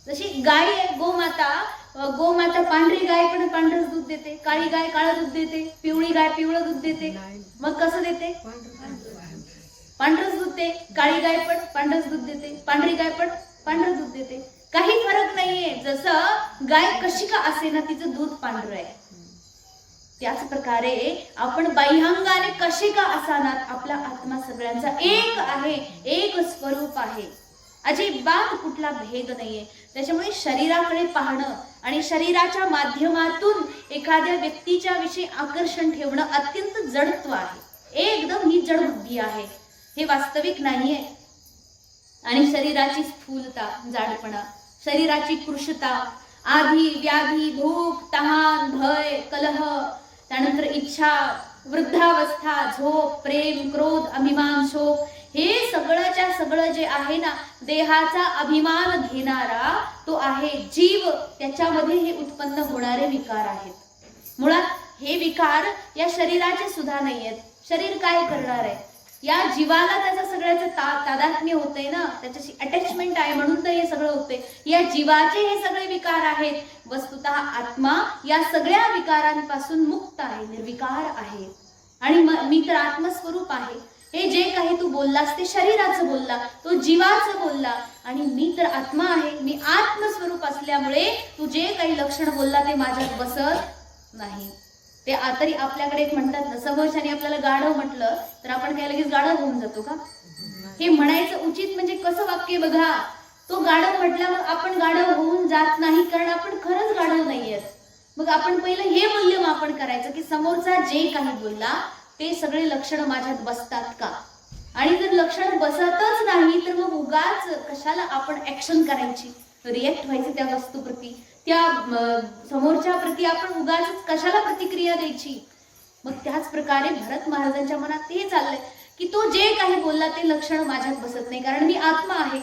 जशी गाय आहे, गोमाता पांढरी गाय पण पांढरं दूध देते, काळी गाय काळं दूध देते, पिवळी गाय पिवळं दूध देते. मग कसं देते? पांढरंच दूध देते. काळी गाय पण पांढरंच दूध देते, पांढरी गाय पण पांढरं दूध देते. काही फरक नाहीये. जसं गाय कशी का असे ना तिचं दूध पांढरं आहे, त्याच प्रकारे आपण बाह्यांगाने कसे का असानात आपला आत्मा सगळ्यांचा एक आहे, एक स्वरूप आहे, अजिबात कुठला भेद नाहीये. त्याच्यामुळे शरीराकडे पाहणं आणि शरीराच्या माध्यमातून एखाद्या व्यक्तीच्या विषयी आकर्षण ठेवणं अत्यंत जडत्व आहे. एकदम ही जड बुद्धी आहे, हे वास्तविक नाहीये. आणि शरीराची स्थूलता, जाडपणा शरीराची कृशता, आधी व्याधी, भूक, तहान, भय, कलह, त्यानंतर इच्छा, वृद्धावस्था, झोप, प्रेम, क्रोध, अभिमान, शोक, हे सगळंच्या सगळं जे आहे ना, देहाचा अभिमान घेणारा तो आहे जीव. त्याच्यामध्ये हे उत्पन्न होणारे विकार आहेत. मुळात हे विकार या शरीराचे सुद्धा नाही आहेत. शरीर काय करणार आहे? या जीवाला त्याचं सगळ्याचं तादात्म्य होतंय ना, त्याच्याशी अटॅचमेंट आहे, म्हणून तर हे सगळं होते. या जीवाचे हे सगळे विकार आहेत. वस्तुतः आत्मा या सगळ्या विकारांपासून मुक्त आहे, निर्विकार आहे. आणि मी तर आत्मस्वरूप आहे. हे जे काही तू बोललास ते शरीराचं बोलला, तो जीवाचं बोलला, आणि मी तर आत्मा आहे. मी आत्मस्वरूप असल्यामुळे तू जे काही लक्षण बोलला ते माझ्यात बसत नाही. ते तरी आपल्याकडे एक म्हणतात ना, समोरच्याने आपल्याला गाढव म्हटलं तर आपण काय लगेच गाढव होऊन जातो का? हे म्हणायचं उचित म्हणजे कसं वाक्य बघा. तो गाढव म्हटला, मग आपण गाढव होऊन जात नाही, कारण आपण खरंच गाढव नाहीयेत. मग आपण पहिलं हे मूल्यमापन करायचं की समोरचा जे काही बोलला ते सगळे लक्षण माझ्यात बसतात का? आणि जर लक्षण बसतच नाही तर मग उगाच कशाला आपण ऍक्शन करायची, रिएक्ट व्हायचं त्या वस्तूप्रती, त्या समोरच्या प्रती आपण उगाच कशाला प्रतिक्रिया द्यायची. मग त्याच प्रकारे भरत महाराजांच्या मनात ते चाललंय की तो जे काही बोलला ते लक्षण माझ्यात बसत नाही, कारण मी आत्मा आहे.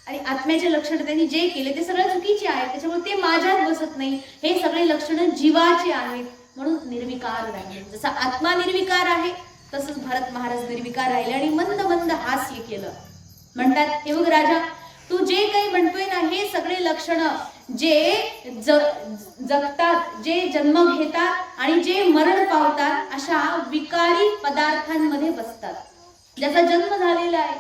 आणि आत्म्याचे लक्षण त्यांनी जे केले ते सगळं चुकीचे आहेत, त्याच्यामुळे ते माझ्यात बसत नाही. हे सगळे लक्षण जीवाचे आहेत, म्हणून निर्विकार राहिले. जसा आत्मा निर्विकार आहे तसंच भरत महाराज निर्विकार राहिले आणि मंद मंद हास्य केलं. म्हणतात, हे बघ राजा, तू जे काही म्हणतोय ना, हे सगळे लक्षण जे जगतात, जे जन्म घेतात आणि जे मरण पावतात अशा विकारी पदार्थांमध्ये बसतात. ज्याचा जन्म झालेला आहे,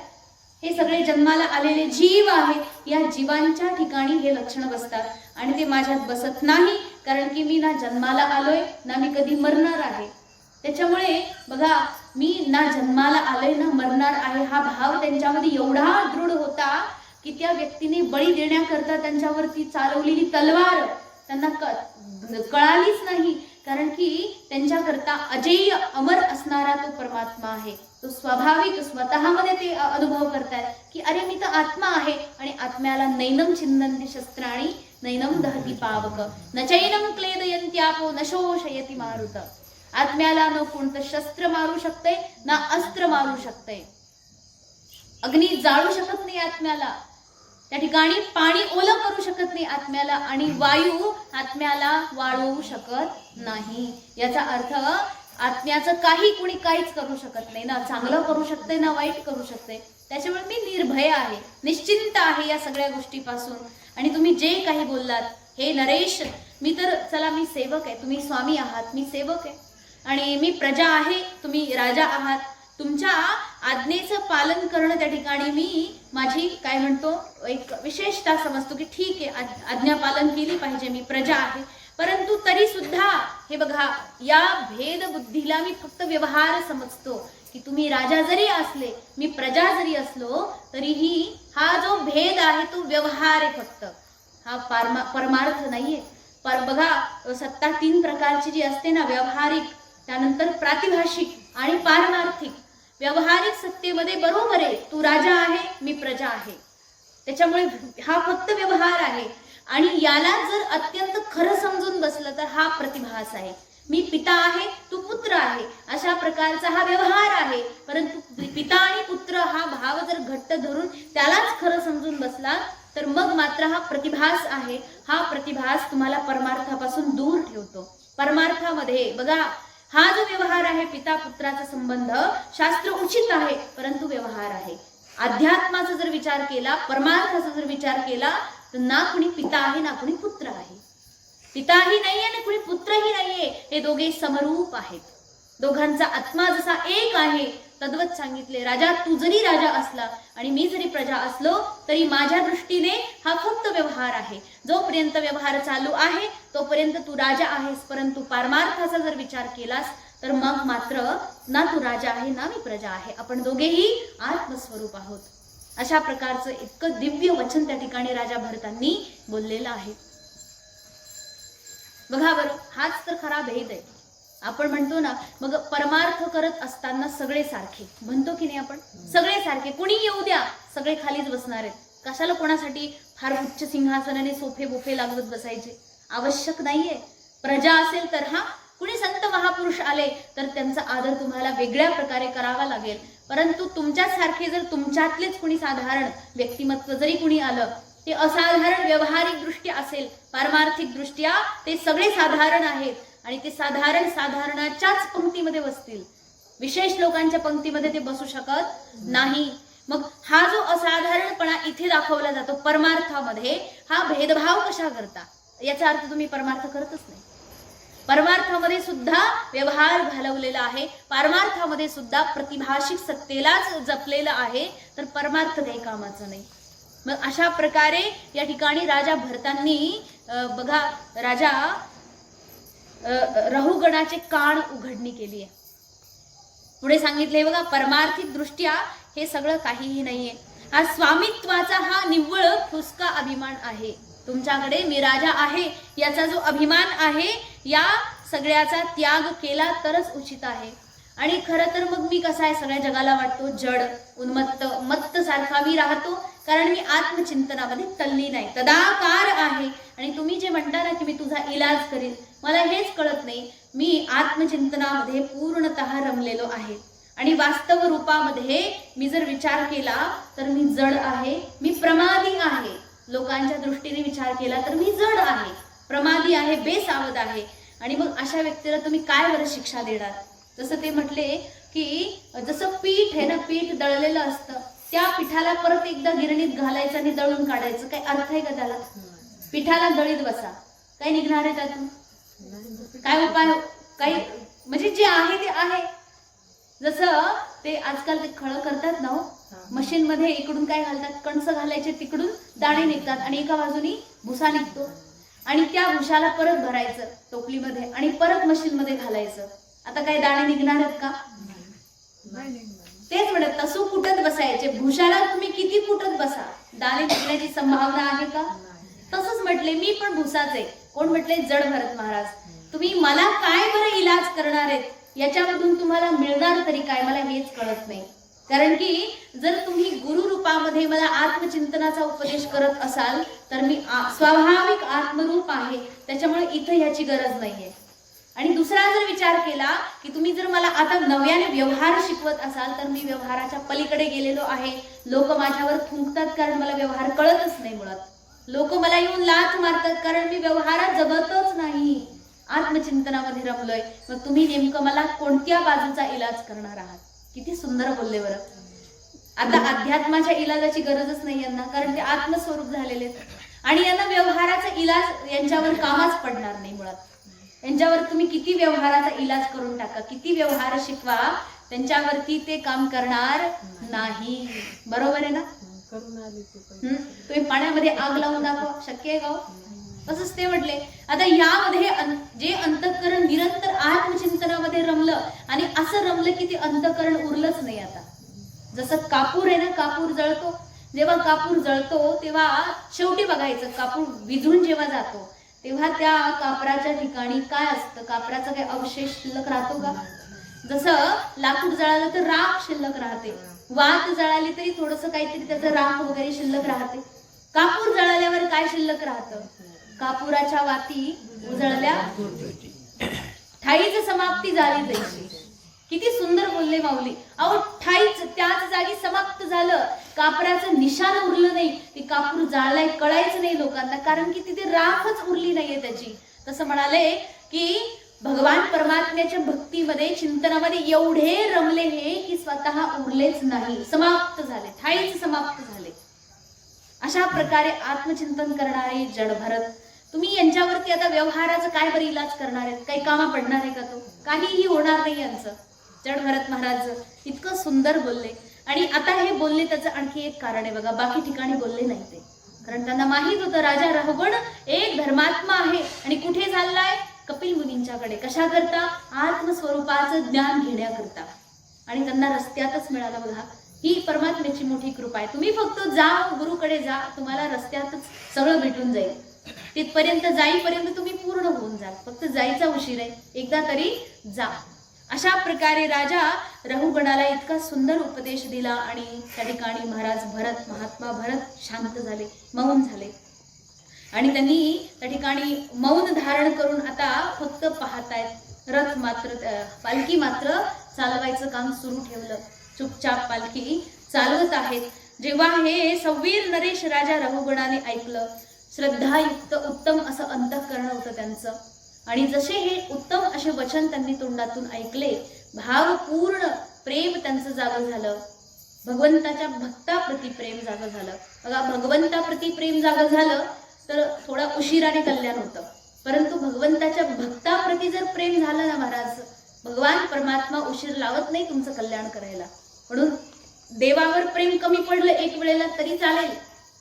हे सगळे जन्माला आलेले जीव आहेत, या जीवांच्या ठिकाणी हे लक्षण बसतात. आणि ते माझ्यात बसत नाही, कारण की मी ना जन्माला आलोय ना मी कधी मरणार आहे. त्याच्यामुळे बघा, मी ना जन्माला आलोय ना मरणार आहे हा भाव त्यांच्यामध्ये एवढा दृढ होता की त्या व्यक्तीने बळी देण्याकरता त्यांच्यावरती चालवलेली तलवार त्यांना कळालीच नाही, कारण की त्यांच्याकरता अजेय अमर असणारा तो परमात्मा आहे. तो स्वाभाविक स्वतःमध्ये ते अनुभव करतात की अरे मी तर आत्मा आहे, आणि आत्म्याला नैनम छिन्नन्ति शस्त्राणि नैनम दहति पावक न चैनम क्लेदयन्त्यापो न शोषयति मारुत. आत्म्याला न कोणतं शस्त्र मारू शकते ना अस्त्र मारू शकते. अग्नी जाळू शकत नाही आत्म्याला, त्या ठिकाणी पाणी ओलं करू शकत नाही आत्म्याला, आणि वायू आत्म्याला वाळवू शकत नाही. याचा अर्थ आत्म्याचं काही कुणी काहीच करू शकत नाही, ना चांगलं करू शकते ना वाईट करू शकते. त्याच्यामुळे मी निर्भय आहे, निश्चिंत आहे या सगळ्या गोष्टीपासून. आणि तुम्ही जे काही बोललात, हे नरेश, मी तर चला मी सेवक आहे, तुम्ही स्वामी आहात, मी सेवक आहे, आणि मी प्रजा आहे, तुम्ही राजा आहात. तुमच्या आज्ञेचं पालन करणं त्या ठिकाणी मी माझी काय म्हणतो एक विशेषता समजतो की ठीक आहे, आज्ञा पालन केली पाहिजे, मी प्रजा आहे. परंतु तरी सुद्धा हे बघा, या भेद बुद्धीला मी फक्त व्यवहार समजतो की तुम्ही राजा जरी असले, मी प्रजा जरी असलो, तरीही हा जो भेद आहे तो व्यवहार आहे, फक्त हा परमार्थ नाहीये. बघा, सत्ता 3 प्रकारची जी असते ना, व्यावहारिक, त्यानंतर प्रातिभाषिक आणि पारमार्थिक. व्यावहारिक सत्तेमध्ये बरोबर आहे, तू राजा आहे, मी प्रजा आहे, त्याच्यामुळे हा फक्त व्यवहार आहे. आणि याला जर अत्यंत खरं समजून बसलं तर हा प्रतिभास आहे. मी पिता आहे, तू पुत्र आहे, अशा प्रकारचा हा व्यवहार आहे. परंतु पिता आणि पुत्र हा भाव जर घट्ट धरून त्यालाच खरं समजून बसला तर मग मात्र हा प्रतिभास आहे. हा प्रतिभास तुम्हाला परमार्थापासून दूर ठेवतो. परमार्थामध्ये बघा, हा जो व्यवहार आहे, पिता पुत्राचा संबंध, शास्त्र उचित आहे, परंतु व्यवहार आहे. अध्यात्माचा जर विचार केला, परमार्थाचा जर विचार केला, तर ना कुणी पिता आहे ना कुणी पुत्र आहे. पिताही नाहीये ना कुणी पुत्रही नाहीये, हे दोघे समरूप आहेत. दोघांचा आत्मा जसा एक आहे तद्वत सांगितले. राजा, तू जरी राजा असला आणि मी जरी प्रजा असलो तरी माझ्या दृष्टीने हा फक्त व्यवहार आहे. जोपर्यंत व्यवहार चालू आहे तोपर्यंत तू राजा आहेस, परंतु पारमार्थाचा जर विचार केलास तर मग मात्र ना तू राजा आहे ना मी प्रजा आहे, आपण दोघेही आत्मस्वरूप आहोत. अशा प्रकारचं इतकं दिव्य वचन त्या ठिकाणी राजा भरतांनी बोललेलं आहे. बघा बरं, हाच तर खरा भेद आहे. आपण म्हणतो ना, मग परमार्थ करत असताना सगळे सारखे म्हणतो की नाही आपण, सगळे सारखे, कुणी येऊ द्या, सगळे खालीच बसणार आहेत. कशाला कोणासाठी फार उच्च सिंहासनाने सोफे बोफे लागवत बसायचे? आवश्यक नाहीये. प्रजा असेल तर कुणी संत महापुरुष आले तर त्यांचा आदर तुम्हाला वेगळ्या प्रकारे करावा लागेल. परंतु तुमच्यासारखे जर तुमच्यातलेच कुणी साधारण व्यक्तिमत्व जरी कुणी आलं, ते असाधारण व्यवहारिक दृष्ट्या असेल, पारमार्थिक दृष्ट्या ते सगळे साधारण आहेत आणि ते साधारणाच्याच पंक्तीमध्ये बसतील, विशेष लोकांच्या पंक्तीमध्ये ते बसू शकत नाही. मग हा जो असाधारणपणा इथे दाखवला जातो परमार्थामध्ये, हा भेदभाव कशा करता? याचा अर्थ तुम्ही परमार्थ करतच नाही. परमार्थामध्ये सुद्धा व्यवहार घालवलेला आहे, पारमार्थामध्ये सुद्धा प्रतिभाषिक सत्तेलाच जपलेलं आहे, तर परमार्थ काही कामाचं नाही. मग अशा प्रकारे या ठिकाणी राजा भरतांनी बघा, राजा रहुगणाचे कान उघडणी केली आहे. पुढे सांगितले बघा, परमार्थिक दृष्ट्या हे सगळं काहीही नाहीये. हा स्वामित्वाचा हा निव्वळ फुसका अभिमान आहे. तुमच्याकडे मी राजा आहे याचा जो अभिमान आहे, या सगळ्याचा त्याग केला तरच उचित आहे. आणि खरं तर मग मी कसा आहे, सगळ्या जगाला वाटतो जड, उन्मत्त, मत्त सारखा मी राहतो, कारण मी आत्मचिंतनामध्ये तल्लीन आहे, तदाकार आहे. आणि तुम्ही जे म्हणता ना की मी तुझा इलाज करीन, मला हेच कळत नाही. मी आत्मचिंतनामध्ये पूर्णतः रमलेलो आहे आणि वास्तव रूपामध्ये मी जर विचार केला तर मी जड आहे, मी प्रमादी आहे. लोकांच्या दृष्टीने विचार केला तर मी जड आहे, प्रमादी आहे, बेसावध आहे. आणि मग अशा व्यक्तीला तुम्ही काय बरं शिक्षा देणार? जसं ते म्हटले की जसं पीठ आहे ना, पीठ दळलेलं असतं, त्या पिठाला परत एकदा गिरणीत घालायचं आणि दळून काढायचं, काही अर्थ आहे का त्याला? पिठाला दळीत बसा, काय निघणार आहे त्यातून? काय उपाय? काही म्हणजे जे आहे ते आहे. जसं ते आजकाल ते खळं करतात ना, मशीन मध्ये इकडून काय घालतात, कणस घालायचे, तिकडून दाणे निघतात आणि एका बाजूनी भुसा निघतो आणि त्या भुसाला परत भरायचं टोपलीमध्ये आणि परत मशीन मध्ये घालायचं. आता काय दाणे निघणार आहेत का? तेच म्हणत, तसं कुटत बसायचे. भुसाला तुम्ही किती कुटत बसा, दाणे निघण्याची संभावना आहे का? तसंच म्हटले, मी पण भुसाच आहे. कोण म्हटले? जड भरत महाराज. तुम्ही मला काय बरं इलाज करणार आहेत, याच्यामधून तुम्हाला मिळणार तरी काय, मला हेच कळत नाही. कारण की जर तुम्ही गुरु रूपामध्ये मला आत्मचिंतनाचा उपदेश करत असाल तर मी स्वाभाविक आत्मरूप आहे, त्याच्यामुळे इथं याची गरज नाहीये. आणि दुसरा जर विचार केला की तुम्ही जर मला आता नव्याने व्यवहार शिकवत असाल तर मी व्यवहाराच्या पलीकडे गेलेलो आहे. लोक माझ्यावर थुंकतात कारण मला व्यवहार कळतच नाही. मुळात लोक मला येऊन लाथ मारतात कारण मी व्यवहारात जगतच नाही, आत्मचिंतनामध्ये रमलोय. मग तुम्ही नेमकं मला कोणत्या बाजूचा इलाज करणार आहात? किती सुंदर बोलले बरं. आता अध्यात्माच्या इलाजाची गरजच नाही यांना, कारण ते आत्मस्वरूप झालेले आणि यांना व्यवहाराचा इलाज यांच्यावर कामाच पडणार नाही. मुळात यांच्यावर तुम्ही किती व्यवहाराचा इलाज करून टाका, किती व्यवहार शिकवा, त्यांच्यावरती ते काम करणार नाही. बरोबर आहे ना? तुम्ही पाण्यामध्ये आग लावून दाखवा, शक्य आहे का? तसंच ते म्हटले. आता यामध्ये जे अंतःकरण निरंतर आत्मचिंतनामध्ये रमलं आणि असं रमलं की ते अंतःकरण उरलंच नाही. आता जसं कापूर आहे ना, कापूर जळतो, जेव्हा कापूर जळतो तेव्हा शेवटी बघायचं, कापूर विझून जेव्हा जातो तेव्हा त्या कापराच्या ठिकाणी काय असतं? कापराचा काही अवशेष शिल्लक राहतो का? जसं लाकूड जळालं तर राख शिल्लक राहते, वात जळाली तरी थोडस काहीतरी त्याचं राख वगैरे शिल्लक राहते. कापूर जळाल्यावर काय शिल्लक राहतं? कापुराच्या वाती उजळल्या, ठाईच समाप्ती झाली तैशी. किती सुंदर बोलले माऊली. अहो ठाईच त्याच जागी समाप्त झालं, कापराचं निशाण उरलं नाही. ती कापूर जाळलाय कळायचं नाही लोकांना, कारण की तिथे राखच उरली नाहीये त्याची. तसं म्हणाले की भगवान परमात्म्याच्या भक्तीमध्ये, चिंतनामध्ये एवढे रमले हे की स्वतः उरलेच नाही, समाप्त झाले, ठाईच समाप्त झाले. अशा प्रकारे आत्मचिंतन करणारे जड भरत, तुम्ही यांच्यावरती आता व्यवहाराचं काय बरं इलाज करणार आहेत? काही कामा पडणार आहे का? तो काहीही होणार नाही यांचं. जड भरत महाराज इतकं सुंदर बोलले. आणि आता हे बोलले त्याचं आणखी एक कारण आहे बघा, बाकी ठिकाणी बोलले नाही ते, कारण त्यांना माहित होतं राजा रहुगण एक धर्मात्मा आहे आणि कुठे चाललाय? कपिल मुनींच्याकडे. कशा करता? आत्मस्वरूपाचं ज्ञान घेण्याकरता. आणि त्यांना रस्त्यातच मिळालं बघा. ही परमात्म्याची मोठी कृपा आहे. तुम्ही फक्त जा, गुरुकडे जा, तुम्हाला रस्त्यातच सगळं भेटून जाईल. तिथपर्यंत जाईपर्यंत तुम्ही पूर्ण होऊन जाल. फक्त जायचा उशीर आहे, एकदा तरी जा. अशा प्रकारे राजा रहुगणाला इतका सुंदर उपदेश दिला आणि त्या ठिकाणी महाराज भरत, महात्मा भरत शांत झाले, मौन झाले आणि त्यांनी त्या ठिकाणी मौन धारण करून आता फक्त पाहतायत. रथ मात्र पालखी मात्र चालवायचं काम सुरू ठेवलं. चुपचाप पालखी चालवत आहेत. जेव्हा हे सव्वीर नरेश राजा रहुगणाने ऐकलं, श्रद्धायुक्त उत्तम असं अंतःकरण होतं त्यांचं आणि जसे हे उत्तम असे वचन त्यांनी तोंडातून ऐकले, भावपूर्ण प्रेम त्यांचं जागं झालं. भगवंताच्या भक्ताप्रती प्रेम जागं झालं. बघा, भगवंताप्रती प्रेम जागं झालं तर थोडा उशिराने कल्याण होतं, परंतु भगवंताच्या भक्ताप्रती जर प्रेम झालं ना महाराज, भगवान परमात्मा उशीर लावत नाही तुमचं कल्याण करायला. म्हणून देवावर प्रेम कमी पडलं एक वेळेला तरी चालेल,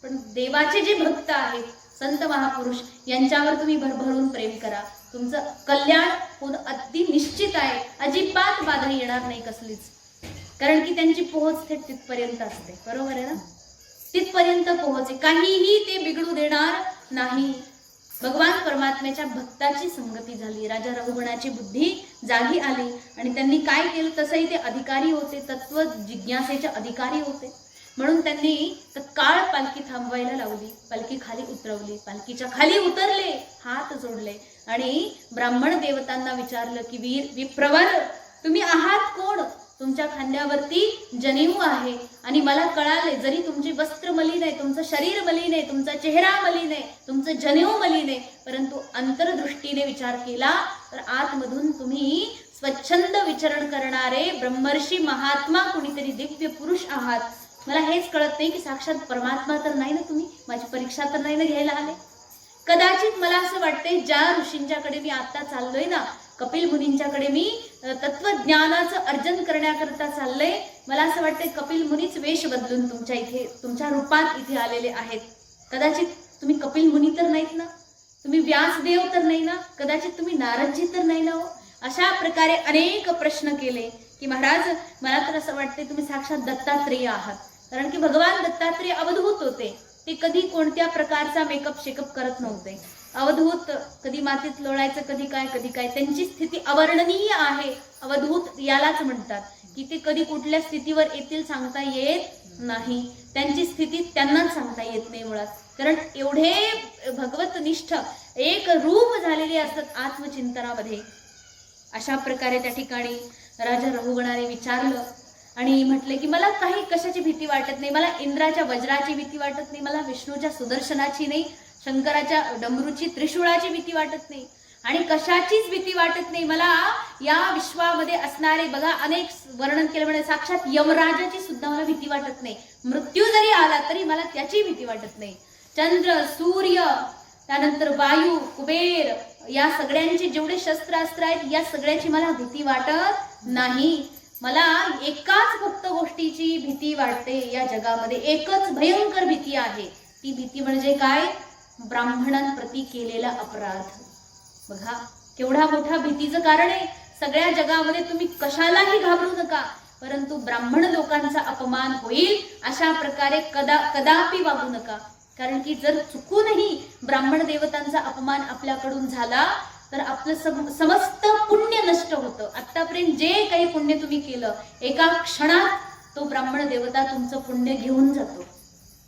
पण देवाचे जे भक्त आहेत, संत महापुरुष, यांच्यावर तुम्ही भरभरून प्रेम करा. तुमचं कल्याण होणं अगदी निश्चित आहे. अजिबात बाधा येणार नाही कसलीच, कारण की त्यांची पोहोच थेट तिथपर्यंत असते. बरोबर आहे ना? तिथपर्यंत पोहोचे, काहीही ते बिघडू देणार नाही. भगवान परमात्म्याच्या भक्ताची संगती झाली. राजा रहुगणाची बुद्धी जागी आली आणि त्यांनी काय केलं, तसंही ते अधिकारी होते, तत्व जिज्ञासेचे अधिकारी होते. म्हणून त्यांनी तत्काळ पालखी थांबवायला लावली, पालखी खाली उतरवली, पालखीच्या खाली उतरले, हात जोडले आणि ब्राह्मण देवतांना विचारलं की विप्रवर, तुम्ही आहात कोण? तुमच्या खांद्यावरती जनेऊ आहे आणि मला कळाले, जरी तुमची वस्त्र मलिन आहे, तुमचं शरीर मलिन आहे, तुमचा चेहरा मलिन आहे, तुमचं जनेऊ मलिन आहे, परंतु अंतर्दृष्टीने विचार केला तर आतमधून तुम्ही स्वच्छंद विचरण करणारे ब्रह्मर्षी महात्मा कुणीतरी दिव्य पुरुष आहात. मला हेच कळत नाही की साक्षात परमात्मा तर नाही ना तुम्ही, माझी परीक्षा तर नाही ना घ्यायला आले. कदाचित मला असं वाटतंय, ज्या ऋषींच्याकडे मी आता चाललोय ना, कपिल मुनींच्याकडे मी तत्वज्ञानाचं अर्जन करण्याकरता चाललंय, मला असं वाटतंय कपिल मुनीच वेश बदलून तुमच्या इथे, तुमच्या रूपात इथे आलेले आहेत. कदाचित तुम्ही कपिल मुनी तर नाहीत ना, तुम्ही व्यासदेव तर नाही ना, कदाचित तुम्ही नारदजी तर नाही ना हो. अशा प्रकारे अनेक प्रश्न केले की महाराज, मला तर असं वाटतंय तुम्ही साक्षात दत्तात्रेय आहात. कारण की भगवान दत्तात्रेय अवधूत होते. ते कधी कोणत्या प्रकारचा मेकअप शेकअप करत नव्हते. अवधूत, कधी मातीत लोळायचं, कधी काय. त्यांची स्थिती अवर्णनीय आहे. अवधूत यालाच म्हणतात की ते कधी कुठल्या स्थितीवर येतील सांगता येत नाही. त्यांची स्थिती त्यांनाच सांगता येत नाही मुळात, कारण एवढे भगवतनिष्ठ एक रूप झालेले असतात आत्मचिंतनामध्ये. अशा प्रकारे त्या ठिकाणी राजा रहुगणाने विचारलं आणि म्हटले की मला काही कशाची भीती वाटत नाही. मला इंद्राच्या वज्राची भीती वाटत नाही, मला विष्णूच्या सुदर्शनाची नाही, शंकराच्या डमरूची, त्रिशूळाची भीती वाटत नाही आणि कशाचीच भीती वाटत नाही. मला या विश्वामध्ये असणारे, बघा अनेक वर्णन केलं म्हणजे साक्षात यमराजाची सुद्धा मला भीती वाटत नाही. मृत्यू जरी आला तरी मला त्याची भीती वाटत नाही. चंद्र, सूर्य, त्यानंतर वायू, कुबेर, या सगळ्यांचे जेवढे शस्त्रास्त्र आहेत या सगळ्याची मला भीती वाटत नाही. मला एकाच फक्त गोष्टीची भीती वाटते या जगामध्ये, एकच भयंकर भीती आहे. ती भीती म्हणजे काय? ब्राह्मणांप्रती केलेला अपराध. बघा केवढा मोठा भीतीचं कारण आहे. सगळ्या जगामध्ये तुम्ही कशालाही घाबरू नका, परंतु ब्राह्मण लोकांचा अपमान होईल अशा प्रकारे कदापि वागू नका. कारण की जर चुकूनही ब्राह्मण देवतांचा अपमान आपल्याकडून झाला तर आपलं समस्त पुण्य नष्ट होतं. आतापर्यंत जे काही पुण्य तुम्ही केलं, एका क्षणात तो ब्राह्मण देवता तुमचं पुण्य घेऊन जातो,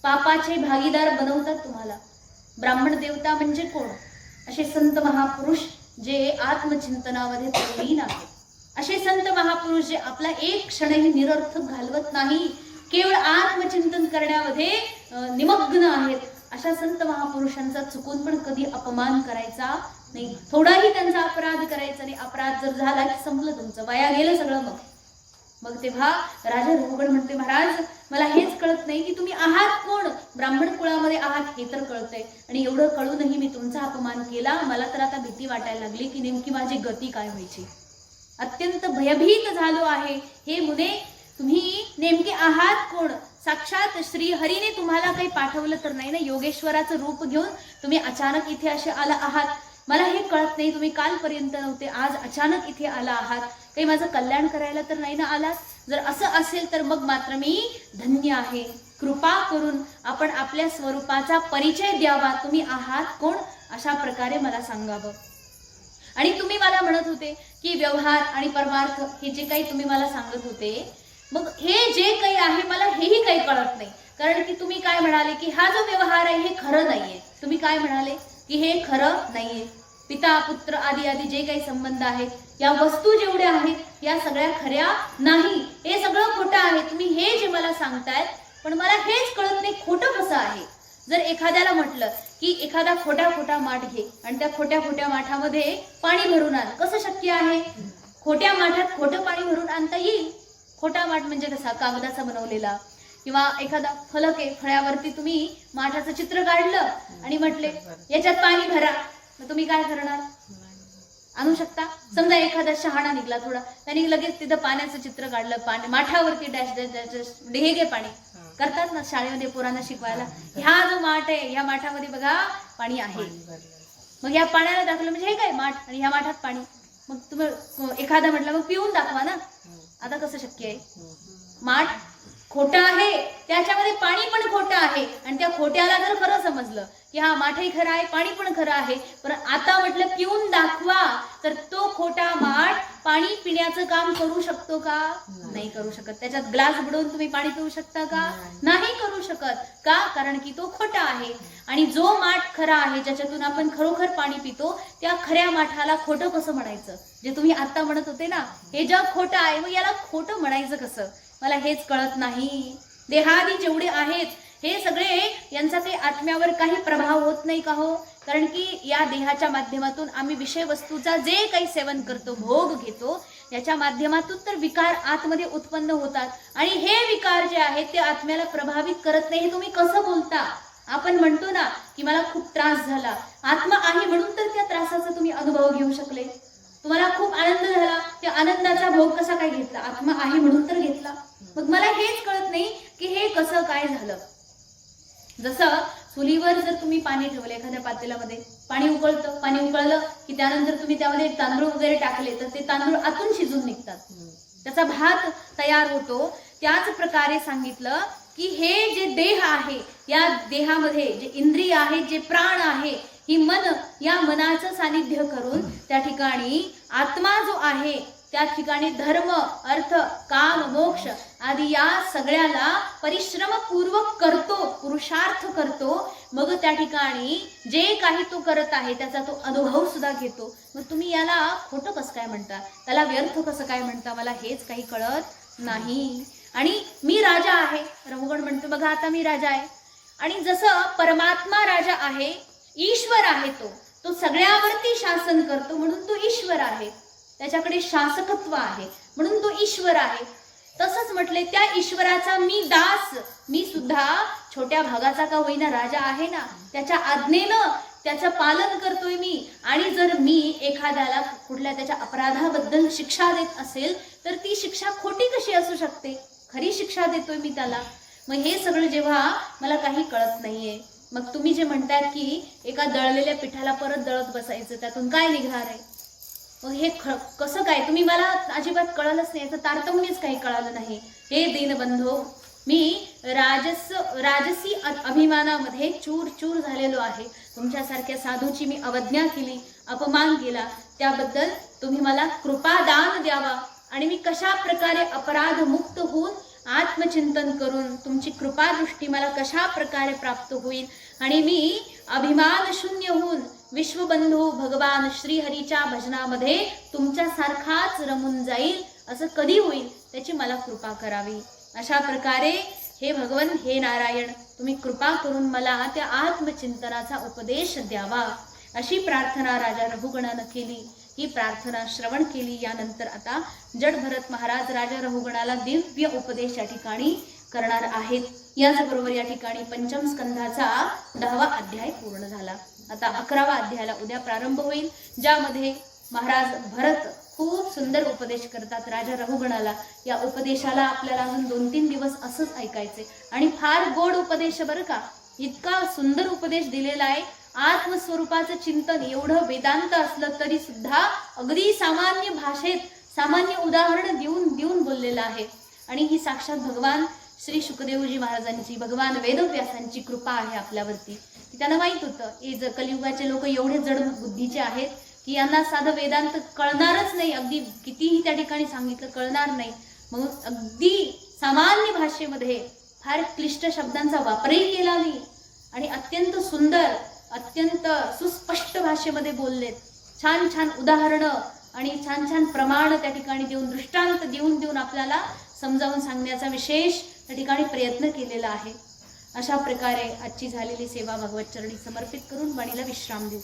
पापाचे भागीदार बनवतात तुम्हाला. ब्राह्मण देवता म्हणजे कोण? असे संत महापुरुष जे आत्मचिंतनामध्ये तल्लीन आहेत, असे संत महापुरुष जे आपला एक क्षणही निरर्थक घालवत नाही, केवळ आत्मचिंतन करण्यामध्ये निमग्न आहेत. अशा संत महापुरुषांचा चुकून पण कधी अपमान करायचा नाही, थोडाही त्यांचा अपराध करायचा नाही. अपराध जर झाला की संपलं तुमचं, वाया गेलं सगळं. मग तेव्हा राजा रहुगण म्हणते, महाराज मला हेच कळत नाही की तुम्ही आहात कोण, ब्राह्मण कुळामध्ये आहात हे तर कळतंय, आणि एवढं कळूनही मी तुमचा अपमान केला. मला तर आता भीती वाटायला लागली की नेमकी माझी गती काय व्हायची. अत्यंत भयभीत झालो आहे. हे मुने, तुम्ही नेमके आहात कोण? साक्षात श्री हरीने तुम्हाला काही पाठवलं तर नाही ना? योगेश्वराचं रूप घेऊन तुम्ही अचानक इथे असे आला आहात. मला हे कळत नाही, तुम्ही कालपर्यंत नव्हते, आज अचानक इथे आला आहात. काही माझं कल्याण करायला तर नाही ना आलात? जर असं असेल तर मग मात्र मी धन्य आहे. कृपा करून आपण आपल्या स्वरूपाचा परिचय द्यावा. तुम्ही आहात कोण अशा प्रकारे मला सांगावं. आणि तुम्ही मला म्हणत होते की व्यवहार आणि परमार्थ हे जे काही तुम्ही मला सांगत होते, मग हे जे काही आहे मला हेही काही कळत नाही. कारण की तुम्ही काय म्हणाले की हा जो व्यवहार आहे हे खरं नाहीये. तुम्ही काय म्हणाले की हे खरं नाहीये. पिता पुत्र आदी आदी जे काही संबंध आहेत, या वस्तू जेवढ्या आहेत या सगळ्या खऱ्या नाही, हे सगळं खोटं आहे. तुम्ही हे जे मला सांगतायत, पण मला हेच कळत नाही खोटं कसं आहे. जर एखाद्याला म्हटलं की एखादा खोटा माठ घे आणि त्या खोट्या माठामध्ये पाणी भरून आण, कसं शक्य आहे? खोट्या माठात खोटं पाणी भरून आणता येईल. खोटा माठ म्हणजे कसा? कागदाचा बनवलेला, किंवा एखादा फलक आहे, फळ्यावरती तुम्ही माठाचं चित्र काढलं आणि म्हटले याच्यात पाणी भरा, मग तुम्ही काय करणार? आणू शकता? समजा एखादा शहाणा निघला थोडा, त्यांनी लगेच तिथं पाण्याचं चित्र काढलं, पाणी माठावरती डॅश डॅश डॅश हे घे पाणी करतात ना शाळेमध्ये पोरांना शिकवायला. ह्या जो माठ आहे ह्या माठामध्ये बघा पाणी आहे, मग या पाण्याला दाखवलं म्हणजे हे काय माठ आणि ह्या माठात पाणी. मग तुम्ही एखादा म्हटलं मग पिऊन दाखवा ना. आता कसं शक्य आहे? माठ खोटं आहे, त्याच्यामध्ये पाणी पण खोटं आहे, आणि त्या खोट्याला जर खरं समजलं की हा माठही खरं आहे पाणी पण खरं आहे, पण आता म्हटलं पिऊन दाखवा, तर तो खोटा माठ पाणी पिण्याचं काम करू शकतो का? नाही करू शकत. त्याच्यात ग्लास बुडवून तुम्ही पाणी पिऊ शकता का? नाही करू शकत. का? कारण की तो खोटा आहे. आणि जो माठ खरा आहे, ज्याच्यातून आपण खरोखर पाणी पितो, त्या खऱ्या माठाला खोटं कसं म्हणायचं? जे तुम्ही आता म्हणत होते ना हे जग खोटं आहे, मग याला खोटं म्हणायचं कसं? मला हेच कळत नाही. देहादी जेवढे आहेत हे सगळे, यांचा काही आत्म्यावर काही प्रभाव होत नाही का हो? कारण की या देहाच्या माध्यमातून आम्ही विषय वस्तूचा जे काही सेवन करतो, भोग घेतो, याच्या माध्यमातून तर विकार आतमध्ये उत्पन्न होतात, आणि हे विकार जे आहेत ते आत्म्याला प्रभावित करत नाही. हे तुम्ही कसं बोलता? आपण म्हणतो ना की मला खूप त्रास झाला, आत्मा आहे म्हणून तर त्या त्रासाचा तुम्ही अनुभव घेऊ शकले. तुम्हाला खूप आनंद झाला, त्या आनंदाचा भोग कसा काय घेतला? आत्मा आहे म्हणून तर घेतला. मग मला हेच कळत नाही की हे कसं काय झालं. जसं चुलीवर जर तुम्ही पाणी ठेवलं एखाद्या पातेल्यामध्ये, पाणी उकळतं, पाणी उकळलं की त्यानंतर तुम्ही त्यामध्ये तांदूळ वगैरे टाकले तर ते तांदूळ आतून शिजून निघतात, त्याचा भात तयार होतो. त्याच प्रकारे सांगितलं की हे जे देह आहे, या देहामध्ये जे इंद्रिय आहेत, जे प्राण आहे, ही मन, या मनाचं सानिध्य करून त्या ठिकाणी आत्मा जो आहे त्या ठिकाणी धर्म, अर्थ, काम, मोक्ष आदी या सगळ्याला परिश्रमपूर्वक करतो, पुरुषार्थ करतो. मग त्या ठिकाणी जे काही तो करत आहे त्याचा तो अनुभव सुद्धा घेतो. मग तुम्ही याला खोटं कसं काय म्हणता? त्याला व्यर्थ कसं काय म्हणता? मला हेच काही कळत नाही. आणि मी राजा आहे, रघुगण म्हणतो बघा आता मी राजा आहे. आणि जसं परमात्मा राजा आहे, ईश्वर आहे, तो सगळ्यावरती शासन करतो म्हणून तो ईश्वर आहे, त्याच्याकडे शासकत्व आहे म्हणून तो ईश्वर आहे. तसंच म्हटले त्या ईश्वराचा मी दास, मी सुद्धा छोट्या भागाचा का होईना राजा आहे ना, त्याच्या आज्ञेनं त्याचं पालन करतोय मी. आणि जर मी एखाद्याला कुठल्या त्याच्या अपराधाबद्दल शिक्षा देत असेल तर ती शिक्षा खोटी कशी असू शकते? खरी शिक्षा देतोय मी त्याला. मग हे सगळं जेव्हा मला काही कळत नाहीये, मग तुम्ही जे म्हणताय की एका दळलेल्या पिठाला परत दळत बसायचं, त्यातून काय निघणार आहे? मग हे कसं काय? तुम्ही मला अजिबात कळलंच नाही, याचं तारतम्यच काही कळालं नाही. हे दीनबंधो, मी राजसी अभिमानामध्ये चूर चूर झालेलो आहे. तुमच्यासारख्या साधूची मी अवज्ञा केली, अपमान केला, त्याबद्दल तुम्ही मला कृपादान द्यावा. आणि मी कशा प्रकारे अपराध मुक्त होऊन आत्मचिंतन करून तुमची कृपादृष्टी मला कशा प्रकारे प्राप्त होईल, आणि मी अभिमान शून्य होऊन विश्वबंधू भगवान श्रीहरीच्या भजनामध्ये तुमच्यासारखाच रमून जाईल, असं कधी होईल त्याची मला कृपा करावी. अशा प्रकारे हे भगवन, हे नारायण, तुम्ही कृपा करून मला त्या आत्मचिंतनाचा उपदेश द्यावा, अशी प्रार्थना राजा रघुगणानं केली. ही प्रार्थना श्रवण केली. यानंतर आता जडभरत महाराज राजा रघुगणाला दिव्य उपदेश या ठिकाणी करणार आहेत. याचबरोबर या ठिकाणी पंचम स्कंधाचा 10वा अध्याय पूर्ण झाला. आता 11वा अध्यायाला उद्या प्रारंभ होईल, ज्यामध्ये महाराज भरत खूप सुंदर उपदेश करतात राजा रघुगणाला. या उपदेशाला आपल्याला अजून 2-3 दिवस असंच ऐकायचे, आणि फार गोड उपदेश बरं का. इतका सुंदर उपदेश दिलेला आहे. आत्मस्वरूपाचं चिंतन एवढं वेदांत असलं तरी सुद्धा अगदी सामान्य भाषेत सामान्य उदाहरण देऊन बोललेलं आहे. आणि ही साक्षात भगवान श्री शुकदेवजी महाराजांची, भगवान वेदव्यासांची कृपा आहे आपल्यावरती. त्यांना माहित होतं हे जर कलियुगाचे लोक एवढे जड बुद्धीचे आहेत, की यांना साधं वेदांत कळणारच नाही, अगदी कितीही त्या ठिकाणी सांगितलं कळणार नाही, म्हणून अगदी सामान्य भाषेमध्ये फार क्लिष्ट शब्दांचा वापरही केला नाही आणि अत्यंत सुंदर, अत्यंत सुस्पष्ट भाषेमध्ये बोललेत. छान छान उदाहरणं आणि छान छान प्रमाण त्या ठिकाणी देऊन, दृष्टांत देऊन देऊन आपल्याला समजावून सांगण्याचा विशेष त्या ठिकाणी प्रयत्न केलेला आहे. अशा प्रकारे आजची झालेली सेवा भगवत चरणी समर्पित करून वाणीला विश्राम देऊ.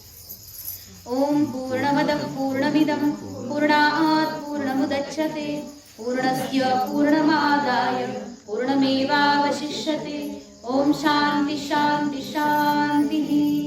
ओम पूर्णमदः पूर्णमिदं पूर्णात् पूर्णमुदच्यते पूर्णस्य पूर्णमादाय पूर्णमेवावशिष्यते. ओम शांती शांती शांती.